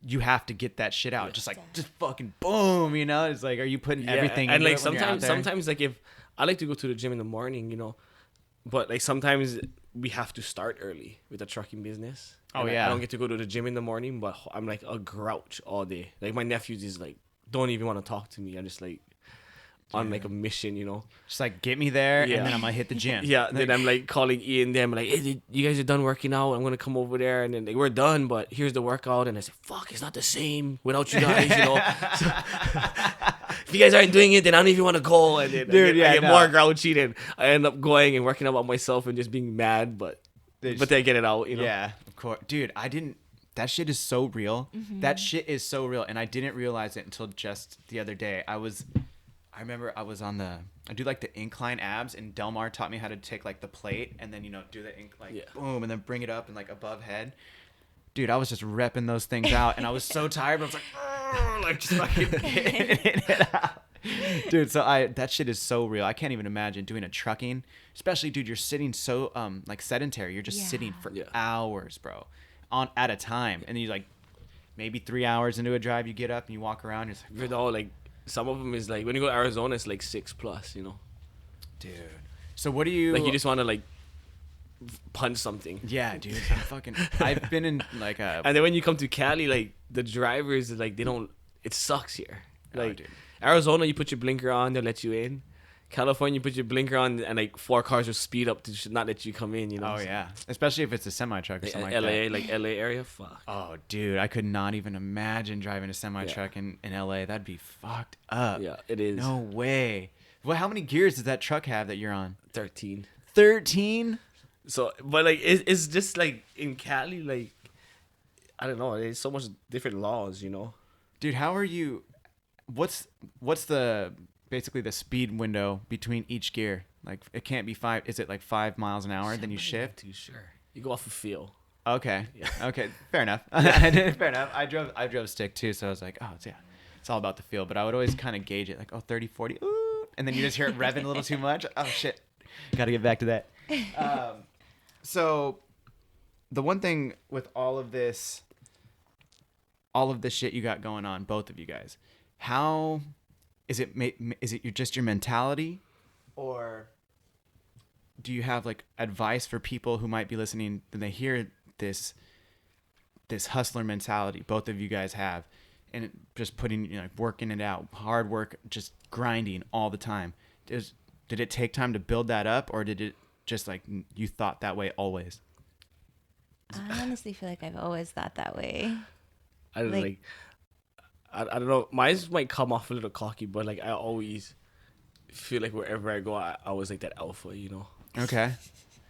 You have to get that shit out. Yeah. Just fucking boom, It's like, are you putting everything and into like it when you're out there? sometimes like if I like to go to the gym in the morning, but like sometimes we have to start early with the trucking business. Oh, And yeah. I don't get to go to the gym in the morning, but I'm like a grouch all day. Like my nephews is like don't even want to talk to me. I'm just like on like a mission, Just like get me there Yeah. and then I'm gonna hit the gym. Yeah, then I'm like calling Ian them like, hey, you guys are done working out. I'm gonna come over there, and then like, we're done, but here's the workout. And I said, fuck, it's not the same without you guys, if you guys aren't doing it, then I don't even want to go. And then Dude, I get more grouchy, and I end up going and working about myself and just being mad, but then I get it out, you know? Yeah, of course. Dude, that shit is so real. That shit is so real, and I didn't realize it until just the other day. I remember I was I do like the incline abs, and Delmar taught me how to take like the plate and then, do the boom, and then bring it up and like above head. Dude, I was just repping those things out, and I was so tired, but I was like, just fucking getting it out. Dude, so that shit is so real. I can't even imagine doing a trucking, especially, dude, you're sitting so like sedentary. You're just sitting for hours, bro, at a time, and then you like maybe 3 hours into a drive, you get up and you walk around. You're just like, like some of them is like when you go to Arizona, it's like 6+, dude. So what do you like? You just want to like punch something. Yeah, dude. I've been in like a. And then when you come to Cali, like the drivers, like they don't. It sucks here. Like dude. Arizona, you put your blinker on, they'll let you in. California, you put your blinker on, and like 4 cars will speed up to not let you come in. Oh yeah, especially if it's a semi truck or something like LA, that. like LA area, fuck. Oh dude, I could not even imagine driving a semi truck in LA. That'd be fucked up. Yeah, it is. No way. Well, how many gears does that truck have that you're on? 13. 13. So, but like it's just like in Cali, like I don't know. There's so much different laws, Dude, how are you? What's the basically the speed window between each gear? Like it can't be 5. Is it like 5 miles an hour? Then you shift. Too sure. You go off of feel. Okay. Yeah. Okay. Fair enough. Fair enough. I drove stick too, so I was like, oh yeah, it's all about the feel. But I would always kind of gauge it, like 30, 40, ooh, and then you just hear it revving a little too much. Oh shit, got to get back to that. So, the one thing with all of this shit you got going on, both of you guys, how is it? Is it just your mentality, or do you have like advice for people who might be listening when they hear this hustler mentality both of you guys have, and just putting working it out, hard work, just grinding all the time? Did it take time to build that up, or did it just like you thought that way always? I honestly feel like I've always thought that way. I don't know. Mine might come off a little cocky, but like I always feel like wherever I go, I was like that alpha, Okay,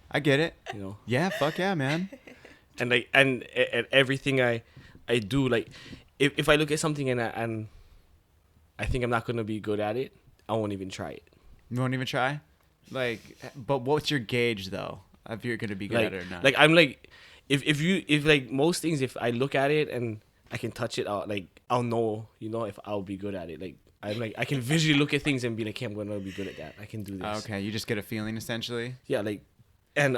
I get it. Yeah, fuck yeah, man. And like and everything I do, like if I look at something and I think I'm not gonna be good at it, I won't even try it. You won't even try? Like, but what's your gauge though? If you're gonna be good at it or not? Like I'm like, if like most things, if I look at it and I can touch it, I'll know, if I'll be good at it. Like I can visually look at things and be like, hey, I'm gonna be good at that. I can do this. Okay, you just get a feeling essentially. Yeah, like, and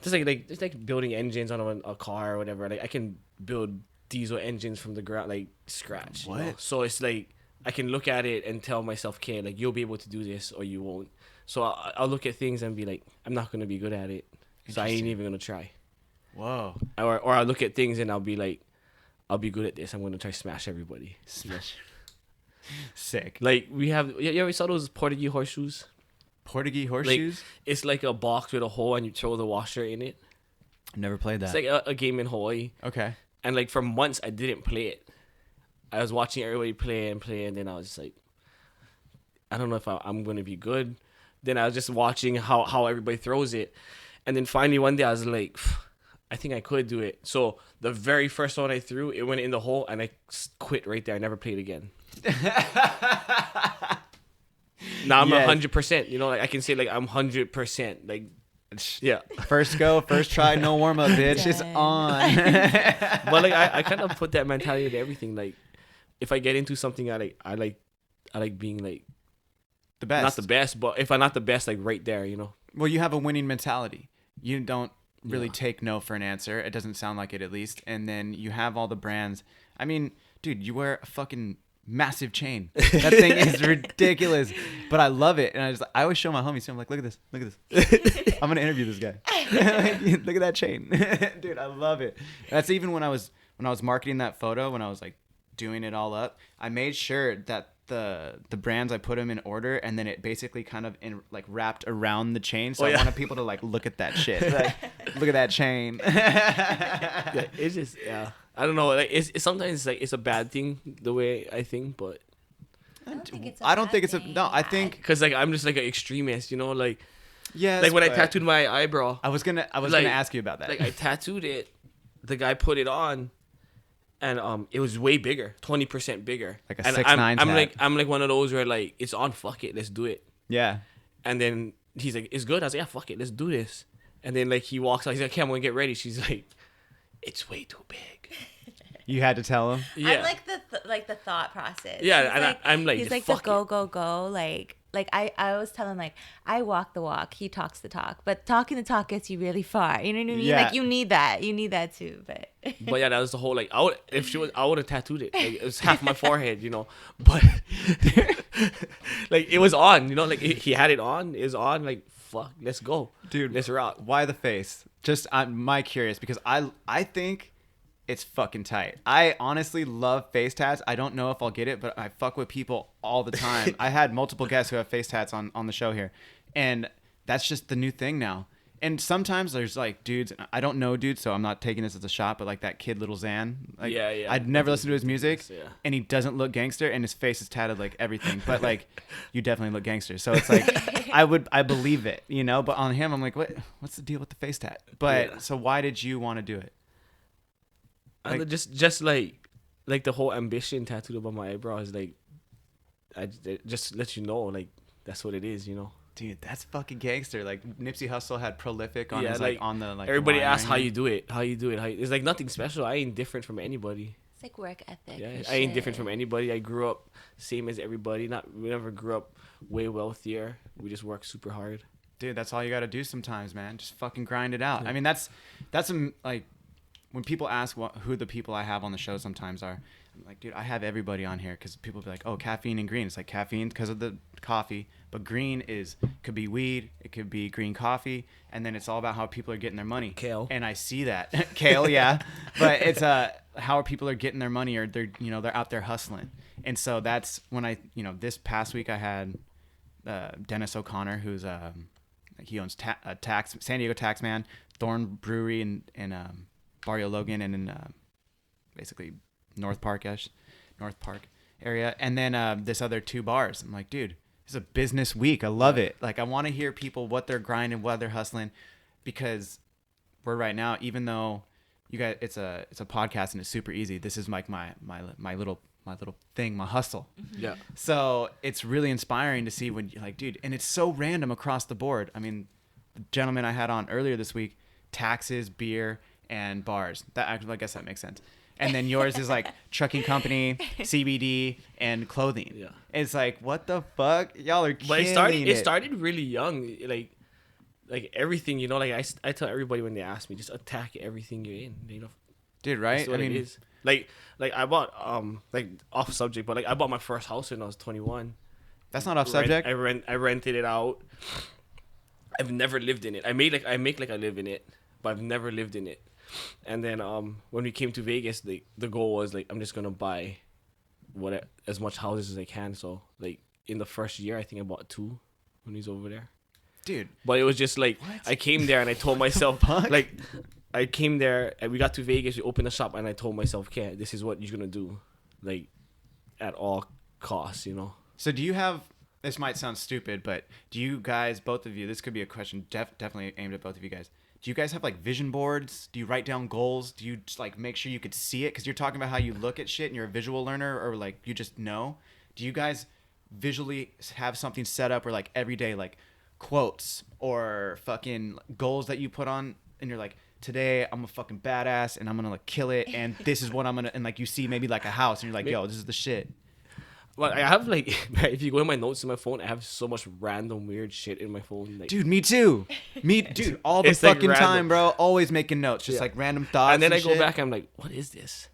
just like building engines on a car or whatever. Like I can build diesel engines from the ground, like scratch. What? So it's like I can look at it and tell myself, okay, like you'll be able to do this or you won't. So I'll look at things and be like, I'm not gonna be good at it, so I ain't even gonna try. Whoa. Or I'll look at things and I'll be like, I'll be good at this. I'm gonna try to smash everybody. Smash. Sick. Like you ever saw those Portuguese horseshoes? Portuguese horseshoes? Like, it's like a box with a hole and you throw the washer in it. I've never played that. It's like a game in Hawaii. Okay. And like for months I didn't play it. I was watching everybody play, and then I was just like, I don't know if I'm gonna be good. Then I was just watching how everybody throws it, and then finally one day I was like, I think I could do it. So the very first one I threw, it went in the hole, and I quit right there. I never played again. Now I'm 100%. Like I can say like I'm 100%. Like yeah. First go, first try, no warm up, bitch. It's on. But like I kind of put that mentality into everything. Like if I get into something, I like being like the best. Not the best, but if I'm not the best, like right there, Well, you have a winning mentality. You don't really take no for an answer. It doesn't sound like it, at least. And then you have all the brands. I mean, dude, you wear a fucking massive chain. That thing is ridiculous, but I love it. And I always show my homies. So I'm like, look at this. I'm gonna interview this guy. Look at that chain, dude. I love it. That's even when I was marketing that photo, when I was like doing it all up. I made sure that the brands, I put them in order, and then it basically kind of wrapped around the chain. So I wanted people to like look at that shit. Like, look at that chain. Yeah, it's just I don't know. Like it's sometimes like it's a bad thing the way I think, but I don't think it's a no. I think because like I'm just like an extremist, you know, like yes. Like when I tattooed my eyebrow. I was gonna ask you about that. Like I tattooed it, the guy put it on, and it was way bigger, 20% bigger. Like a and 6'9" I'm like one of those where like it's on, fuck it, let's do it. Yeah. And then he's like, it's good. I was like, yeah, fuck it, let's do this. And then like he walks out, he's like, okay, I'm gonna get ready. She's like, it's way too big. You had to tell him. Yeah. I'm like the thought process. Yeah, and I'm like, he's like fuck the go. Like I always tell him, like, I walk the walk, he talks the talk, but talking the talk gets you really far. You know what I mean? Yeah. Like you need that too. But yeah, that was the whole like I would have tattooed it. Like it was half my forehead, you know. But like it was on, you know. Like he had it on. It was on. Like fuck, let's go, Dude. Let's rock. Why the face? Just I'm curious because I think it's fucking tight. I honestly love face tats. I don't know if I'll get it, but I fuck with people all the time. I had multiple guests who have face tats on the show here, and that's just the new thing now. And sometimes there's like dudes, I don't know dudes, so I'm not taking this as a shot, but like that kid Little Xan. Like, yeah. I'd never listened to his music, Yeah. and he doesn't look gangster, and his face is tatted like everything. But like, you definitely look gangster. So it's like, I believe it, you know. But on him, I'm like, what's the deal with the face tat? But Yeah. so why did you want to do it? Like, just like the whole ambition tattooed above my eyebrow is like, just let you know, like that's what it is, you know. Dude, that's fucking gangster. Like Nipsey Hussle had prolific on his like on the like. everybody line asks right how here. you do it. It's like nothing special. I ain't different from anybody. it's like work ethic. Yeah, for I ain't sure. different from anybody. I grew up same as everybody. We never grew up way wealthier. We just work super hard. Dude, that's all you got to do sometimes, man. Just fucking grind it out. I mean, that's like when people ask who the people I have on the show sometimes are. I'm like, dude, I have everybody on here because people be like, oh, caffeine and green. It's like caffeine because of the coffee, but green could be weed, it could be green coffee, and then it's all about how people are getting their money. Kale. And I see that. Kale, yeah. But it's how people are getting their money, or they're out there hustling. And so that's when this past week I had Dennis O'Connor, who's he owns San Diego Taxman, Thorn Brewery in Barrio Logan, and in basically North Park area, and then this other 2 bars. I'm like, dude, this is a business week. I love it. Like, I want to hear people what they're grinding, what they're hustling, because we're right now, even though you guys, it's a podcast and it's super easy. This is like my little thing, my hustle. Yeah. So it's really inspiring to see when you're like, dude, and it's so random across the board. I mean, the gentleman I had on earlier this week, taxes, beer, and bars. That actually, I guess that makes sense. And then yours is like trucking company, CBD, and clothing. Yeah. It's like, what the fuck? Y'all are killing But it. it started really young. Like everything, you know, like I tell everybody when they ask me, just attack everything you're in, you know. Dude, right? That's what it is. Like I bought like off subject, but like I bought my first house when I was 21. That's not off subject. I rented it out. I've never lived in it. I make like I live in it, but I've never lived in it. And then when we came to Vegas, the goal was like, I'm just gonna buy as much houses as I can. So like in the first year, I think I bought 2 when he's over there. Dude, but it was just like, what? I came there and I told myself, like, I came there and we got to Vegas, we opened the shop, and I told myself, okay, this is what you're gonna do, like, at all costs, you know. So do you have? This might sound stupid, but do you guys, both of you? This could be a question definitely aimed at both of you guys. Do you guys have like vision boards? Do you write down goals? Do you just like make sure you could see it? Because you're talking about how you look at shit and you're a visual learner, or like you just know. Do you guys visually have something set up, or like every day, like quotes or fucking goals that you put on, and you're like, today I'm a fucking badass and I'm gonna like kill it, and this is what I'm gonna, and like you see maybe like a house and you're like, yo, this is the shit. Well, I have like, if you go in my notes in my phone, I have so much random weird shit in my phone. Like, dude, me too. Dude, all the fucking like time, bro. Always making notes, just like random thoughts. And then I shit. go back, and I'm like, what is this?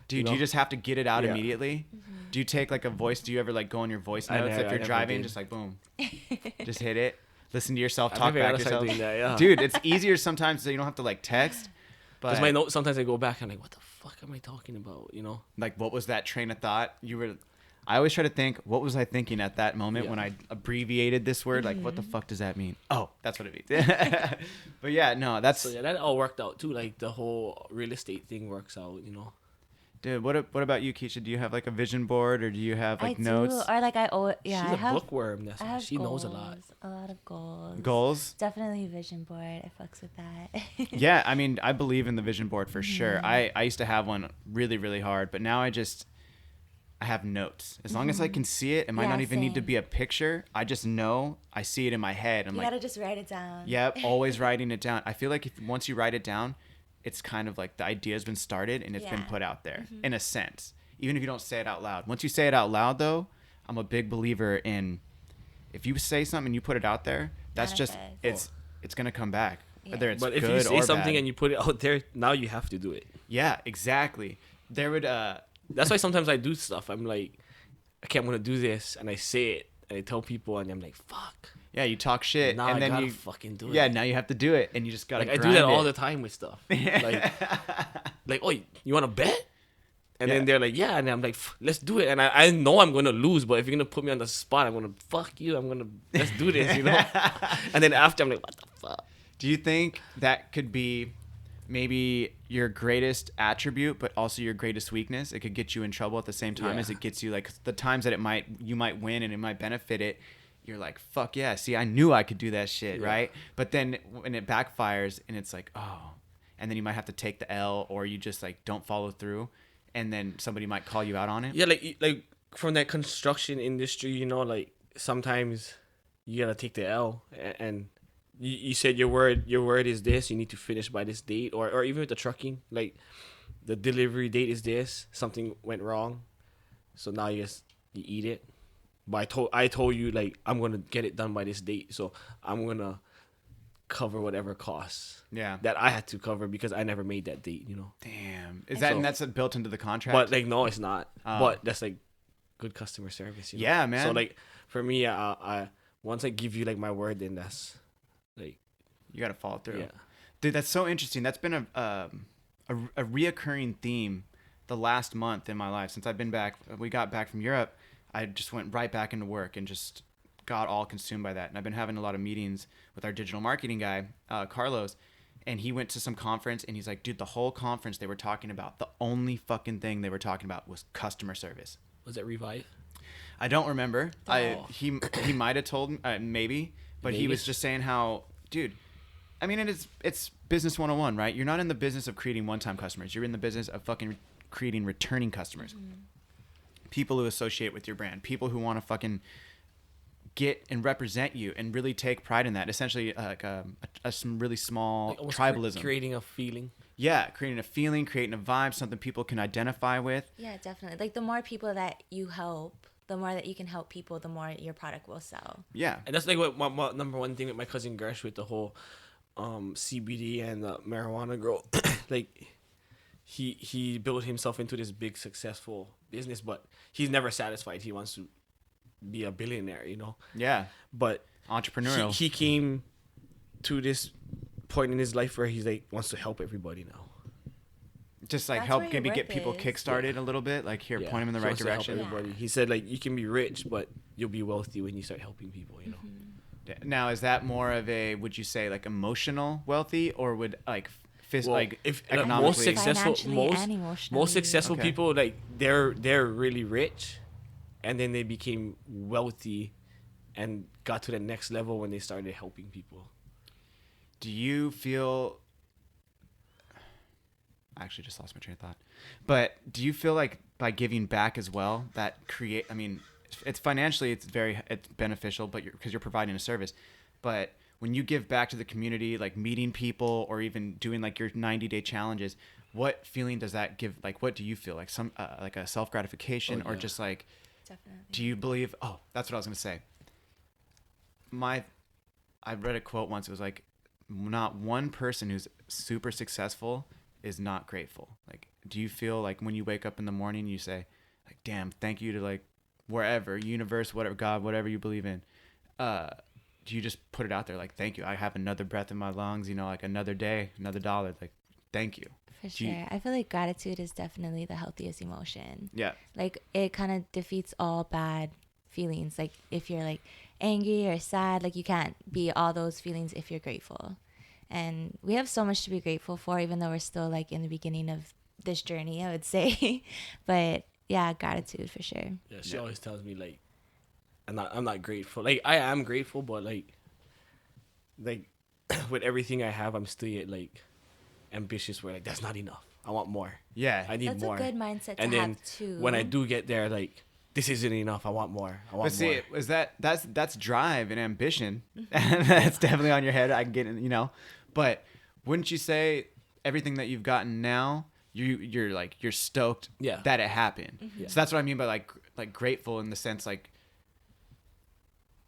Dude, you know? You just have to get it out immediately. Mm-hmm. Do you take like a voice? Do you ever like go on your voice notes if you're driving? Just like boom, just hit it. Listen to yourself, talk back to yourself. That, yeah. Dude, it's easier sometimes so you don't have to like text. Because my notes, sometimes I go back, and I'm like, what the fuck am I talking about? You know? Like, what was that train of thought? I always try to think, what was I thinking at that moment when I abbreviated this word? Like, what the fuck does that mean? Oh, that's what it means. But yeah, no, that's... So yeah, that all worked out too. Like, the whole real estate thing works out, you know? Dude, what about you, Keisha? Do you have like a vision board, or do you have like I notes? do, or like She's I a have. bookworm. That's I why have she goals, knows a lot. a lot of goals. Goals? Definitely vision board. I fucks with that. Yeah, I mean, I believe in the vision board for sure. Mm-hmm. I used to have one really, really hard, but now I have notes. As long as I can see it might Yeah, not even need to same. be a picture. I just know I see it in my head. I'm You like, gotta just write it down. yep, always writing it down. I feel like once you write it down, it's kind of like the idea has been started and it's been Yeah. put out there in a sense. Even if you don't say it out loud. Once you say it out loud, though, I'm a big believer in if you say something and you put it out there, that's just Manifest. it's gonna come back. Yeah. Whether it's But if good you say or something bad. and you put it out there, now you have to do it. Yeah, exactly. There would That's why sometimes I do stuff. I'm like, okay, I'm gonna do this, and I say it, and I tell people, and I'm like, fuck. yeah, you talk shit Now and I then gotta you fucking do it. yeah, now you have to do it and you just gotta Like I do grind that all it. the time with stuff. Like, oh, you want to bet? And Yeah. then they're like, yeah, and I'm like, let's do it. And I know I'm gonna lose, but if you're gonna put me on the spot, I'm gonna fuck you. Let's do this, you know. And then after, I'm like, what the fuck? Do you think that could be maybe your greatest attribute, but also your greatest weakness? It could get you in trouble at the same time as Yeah. it gets you, like the times that you might win and it might benefit it. You're like, fuck yeah, see, I knew I could do that shit, Yeah. right? But then when it backfires and it's like, oh, and then you might have to take the L or you just like don't follow through and then somebody might call you out on it. Yeah, like from that construction industry, you know, like sometimes you gotta take the L, and you said your word is this. You need to finish by this date, or even with the trucking, like the delivery date is this. Something went wrong, so now you eat it. But I told you like I'm gonna get it done by this date, so I'm gonna cover whatever costs Yeah. that I had to cover because I never made that date, you know. Damn. Is that, So- and that's built into the contract? But like no, it's not. Oh. But that's like good customer service, you know? Yeah, man. So like for me, I once I give you like my word, then that's like you got to follow through. yeah. Dude, that's so interesting. That's been a reoccurring theme the last month in my life since I've been back. We got back from Europe. I just went right back into work and just got all consumed by that. And I've been having a lot of meetings with our digital marketing guy, Carlos, and he went to some conference and he's like, dude, the whole conference they were talking about, the only fucking thing they were talking about was customer service. Was that Revive? I don't remember. Oh. He might have told me, maybe, but he was Vegas? just saying how, dude, I mean, it's business 101, right? You're not in the business of creating one-time customers. You're in the business of fucking creating returning customers. People who associate with your brand, people who want to fucking get and represent you and really take pride in that. Essentially, like some really small Like almost tribalism. creating a feeling. Yeah, creating a feeling, creating a vibe, something people can identify with. Yeah, definitely. Like the more people that you help, the more that you can help people, the more your product will sell. Yeah. And that's like what my number one thing with my cousin Gersh with the whole CBD and marijuana grow. Like he built himself into this big successful business, but he's never satisfied. He wants to be a billionaire, you know. Yeah. But Entrepreneurial. he came to this point in his life where he's like wants to help everybody now. Just like That's help where your maybe get worth people is. kickstarted a little bit. Like here, Yeah, point them in the he right wants to help direction. everybody. He said like you can be rich, but you'll be wealthy when you start helping people, you know. Now, is that more of a, would you say like emotional wealthy, or would like Well, like if economically? most successful Financially and emotionally. most successful Okay. people, like they're really rich, and then they became wealthy and got to the next level when they started helping people. Do you feel? I actually just lost my train of thought. But do you feel like by giving back as well, that create? I mean, it's financially it's beneficial, but because you're providing a service. But when you give back to the community, like meeting people or even doing like your 90-day challenges, what feeling does that give? Like, what do you feel like? Some like a self gratification, or yeah. just like? Definitely. Do you believe? Oh, that's what I was gonna say. I read a quote once. It was like, not one person who's super successful is not grateful. Like, do you feel like when you wake up in the morning, you say, like, damn, thank you to like wherever, universe, whatever, God, whatever you believe in. Do you just put it out there like, thank you, I have another breath in my lungs, you know, like another day, another dollar, like, thank you. For Do you- sure. I feel like gratitude is definitely the healthiest emotion. Yeah. Like it kind of defeats all bad feelings. Like if you're like angry or sad, like you can't be all those feelings if you're grateful. And we have so much to be grateful for, even though we're still like in the beginning of this journey, I would say. But yeah, gratitude for sure. Yeah, she always tells me like, I'm not grateful. Like I am grateful, but like with everything I have, I'm still yet like ambitious. Where like that's not enough. I want more. Yeah, I need That's more. a good mindset to And then have too. when I do get there, like this isn't enough. I want more. I want but see, more. is that's drive and ambition, and that's definitely on your head. I get it, you know, but wouldn't you say everything that you've gotten now, you're stoked that it happened? Yeah. So that's what I mean by like grateful in the sense like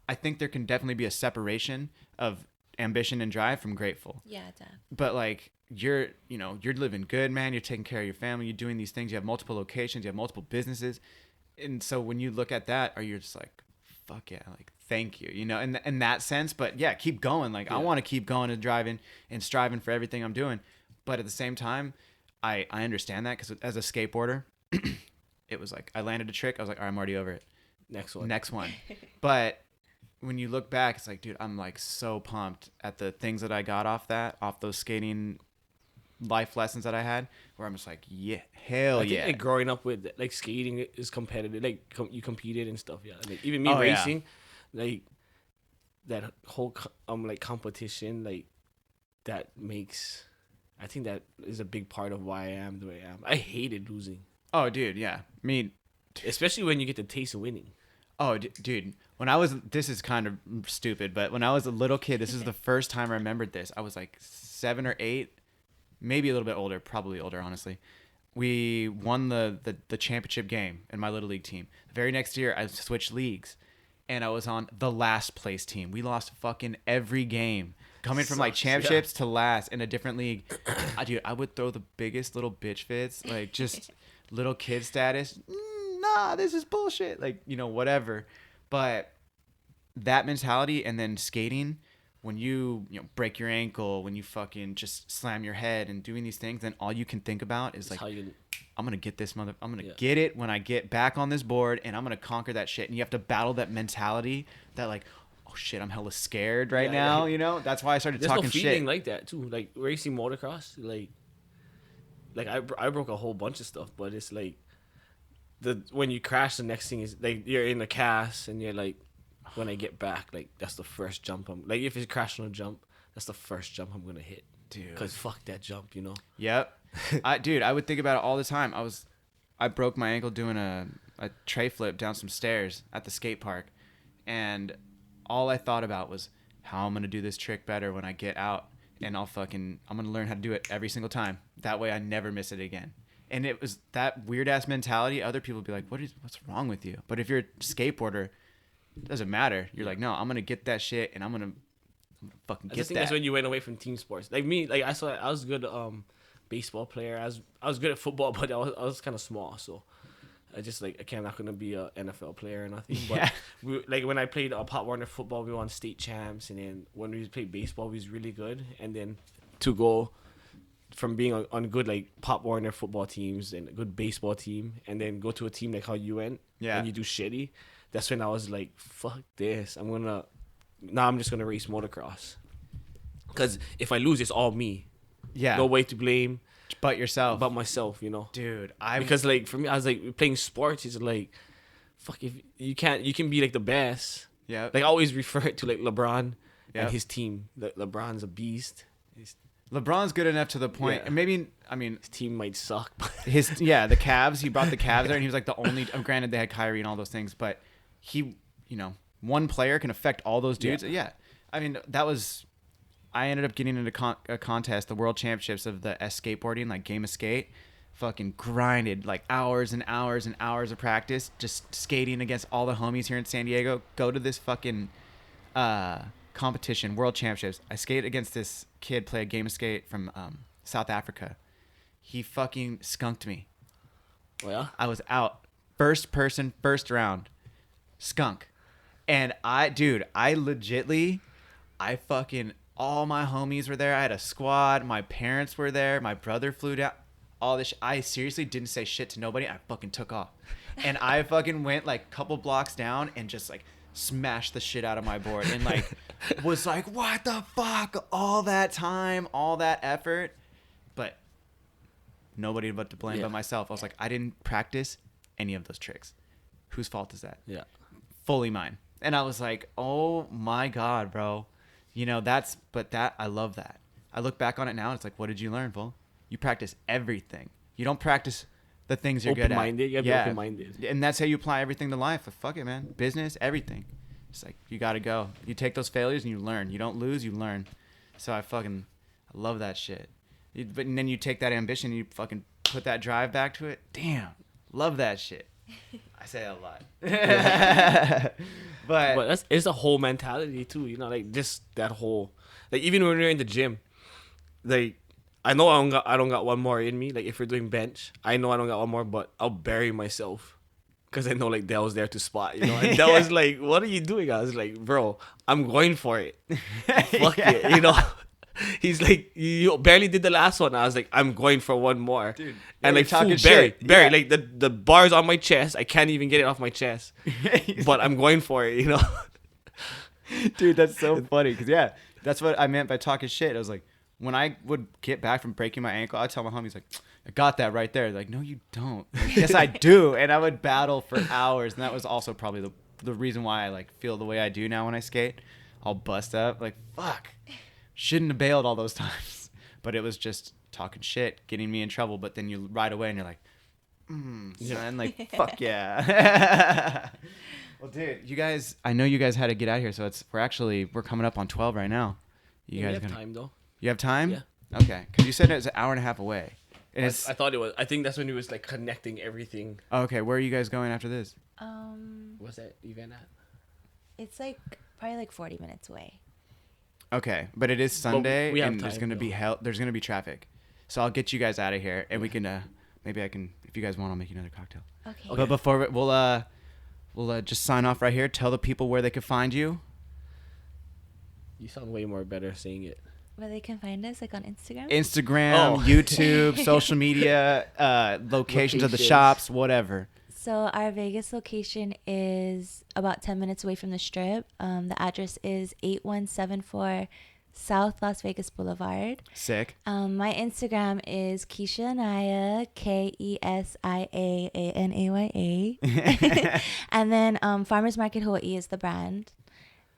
I think there can definitely be a separation of ambition and drive from grateful. Yeah, definitely. But like you're living good, man. You're taking care of your family. You're doing these things. You have multiple locations. You have multiple businesses. And so when you look at that, are you just like, fuck yeah, like thank you, you know, in that sense. But yeah, keep going. Like I want to keep going and driving and striving for everything I'm doing. But at the same time, I understand that because as a skateboarder, it was like I landed a trick. I was like, all right, I'm already over it. Next one. But when you look back, it's like, dude, I'm like so pumped at the things that I got off those skating life lessons that I had, where I'm just like, yeah, hell I think, yeah. like growing up with like skating is competitive. Like you competed and stuff. Yeah, like even me racing, like that whole like competition, like that makes. I think that is a big part of why I am the way I am. I hated losing. Oh, dude, yeah. I mean, especially when you get the taste of winning. Oh, dude, this is kind of stupid, but when I was a little kid, this is the first time I remembered this. I was like 7 or 8, maybe a little bit older, probably older, honestly. We won the championship game in my little league team. The very next year, I switched leagues, and I was on the last place team. We lost fucking every game. Coming from like championships to last in a different league. Dude, I would throw the biggest little bitch fits, like just little kid status. Nah, this is bullshit. Like, you know, whatever. But that mentality, and then skating, when you break your ankle, when you fucking just slam your head and doing these things, then all you can think about is like, I'm gonna get this I'm gonna get it when I get back on this board, and I'm gonna conquer that shit. And you have to battle that mentality that like, oh shit, I'm hella scared right now. You know, that's why I started talking shit. There's no feeling like that too. Like racing motocross, like I broke a whole bunch of stuff, but it's like when you crash, the next thing is like you're in the cast, and you're like, when I get back, like that's the first jump I'm like, if it's crash on a jump, that's the first jump I'm gonna hit, dude. Because fuck that jump, you know. Yep. I would think about it all the time. I broke my ankle doing a tray flip down some stairs at the skate park, and all I thought about was how I'm gonna do this trick better when I get out, and I'm gonna learn how to do it every single time. That way I never miss it again. And it was that weird ass mentality. Other people would be like, what's wrong with you? But if you're a skateboarder, it doesn't matter. You're like, no, I'm gonna get that shit, and I'm gonna fucking get that. I think that's when you went away from team sports. Like me, like I was good baseball player. I was good at football, but I was kind of small, so I just like I'm not gonna be a NFL player or nothing. But like when I played Pop Warner football, we won state champs, and then when we played baseball, we was really good. And then to go from being on good like Pop Warner football teams and a good baseball team, and then go to a team like how you went, and you do shitty. That's when I was like, fuck this. I'm just gonna race motocross. Because if I lose, it's all me. Yeah. No way to blame. But yourself. But myself, you know. Dude, because like for me, I was like playing sports is like, fuck, if you can be like the best. Yeah. Like I always refer it to like LeBron and his team. LeBron's a beast. LeBron's good enough to the point, and maybe, I mean, his team might suck, but the Cavs, he brought the Cavs there, and he was like the only, granted they had Kyrie and all those things, but he, one player can affect all those dudes. Yeah. I mean, I ended up getting into a contest, the World Championships of the skateboarding, like Game of Skate. Fucking grinded like hours and hours and hours of practice, just skating against all the homies here in San Diego. Go to this fucking competition, World Championships. I skate against this kid, play a game of skate from South Africa. He fucking skunked me. Oh, yeah? I was out. First person, first round. Skunk. And I fucking, all my homies were there. I had a squad. My parents were there. My brother flew down. All this. I seriously didn't say shit to nobody. I fucking took off. And I fucking went like a couple blocks down and just like smashed the shit out of my board. And like was like, what the fuck? All that time, all that effort. But nobody but to blame but myself. I was like, I didn't practice any of those tricks. Whose fault is that? Yeah. Fully mine. And I was like, oh my God, bro. You know, I love that. I look back on it now and it's like, what did you learn, fool? You practice everything. You don't practice the things you're good at. Open-minded. You have to be open-minded. And that's how you apply everything to life. Fuck it, man. Business, everything. It's like, you got to go. You take those failures and you learn. You don't lose, you learn. So I love that shit. And then you take that ambition and you fucking put that drive back to it. Damn. Love that shit. I say that a lot. but it's a whole mentality too, you know, like just that whole, like even when we're in the gym, like I know I don't got one more in me. Like if we're doing bench, I know I don't got one more, but I'll bury myself because I know like Dell was there to spot, you know. And Dell was like, "What are you doing?" I was like, "Bro, I'm going for it. Fuck it," you know. He's like, "You barely did the last one." I was like, "I'm going for one more." Dude, and like talking bury, shit. like the bar's on my chest. I can't even get it off my chest, but I'm going for it, you know. Dude, that's so funny because that's what I meant by talking shit. I was like, when I would get back from breaking my ankle, I'd tell my homies like, "I got that right there." They're like, "No, you don't." Like, yes, I do, and I would battle for hours, and that was also probably the reason why I like feel the way I do now when I skate. I'll bust up like, fuck. Shouldn't have bailed all those times, but it was just talking shit, getting me in trouble. But then you ride away and you're like, son, like, fuck yeah. Well, dude, you guys, I know you guys had to get out here, so we're coming up on 12 right now. You guys have time though. You have time? Yeah. Okay, because you said it was an hour and a half away. And I thought it was. I think that's when it was like connecting everything. Okay, where are you guys going after this? What's that event at? It's like probably like 40 minutes away. Okay, but it is Sunday, we have and there's time, gonna be there's gonna be traffic, so I'll get you guys out of here, and we can maybe I can, if you guys want, I'll make you another cocktail. Okay. But before we'll just sign off right here. Tell the people where they can find you. You sound way more better saying it. Where they can find us, like on Instagram. YouTube, social media, locations of the shops, whatever. So our Vegas location is about 10 minutes away from the Strip. The address is 8174 South Las Vegas Boulevard. Sick. My Instagram is Kesia Anaya, KESIAANAYA. And then Farmers Market Hawaii is the brand.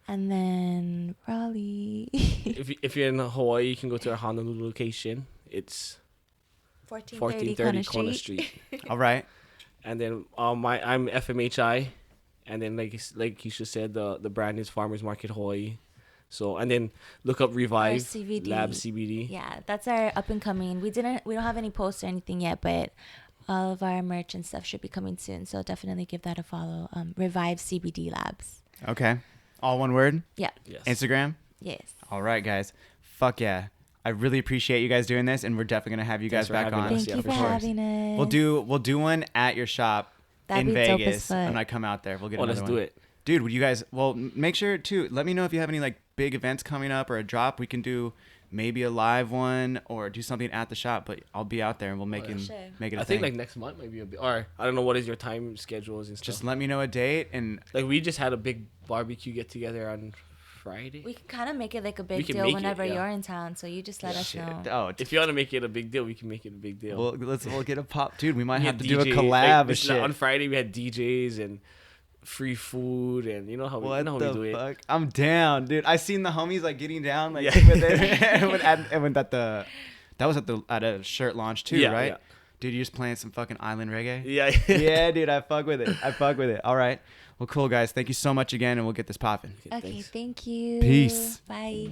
And then Raleigh. if you're in Hawaii, you can go to our Honolulu location. It's 1430 Kona Street. All right. And then I'm FMHI, and then like Keisha said, the brand is Farmers Market Hawaii. So and then look up Revive CBD. Lab CBD. Yeah, that's our up and coming. We don't have any posts or anything yet, but all of our merch and stuff should be coming soon. So definitely give that a follow. Revive CBD Labs. Okay. All one word? Yeah. Yes. Instagram? Yes. All right, guys. Fuck yeah. I really appreciate you guys doing this, and we're definitely gonna have you guys back on. Thank you for having us. We'll do one at your shop in Vegas when I come out there. We'll get another one. Let's do it. Dude, would you guys, make sure to let me know if you have any like big events coming up or a drop. We can do maybe a live one or do something at the shop, but I'll be out there and we'll make it a I think like next month might be a bit, or I don't know what is your time schedules and stuff. Just let me know a date, and like we just had a big barbecue get together on Friday. We can kind of make it like a big deal whenever you're in town, so you just let us know. Oh, if you want to make it a big deal, we can make it a big deal. We'll get a pop, dude. We might have to DJs, do a collab. Like, shit. On Friday we had DJs and free food, and you know how we do it. I'm down, dude. I seen the homies like getting down like with it, and that was at a shirt launch too, right? Yeah. Dude, you're just playing some fucking island reggae. Yeah. Yeah, dude. I fuck with it. All right. Well, cool, guys. Thank you so much again, and we'll get this popping. Okay, thank you. Peace. Bye.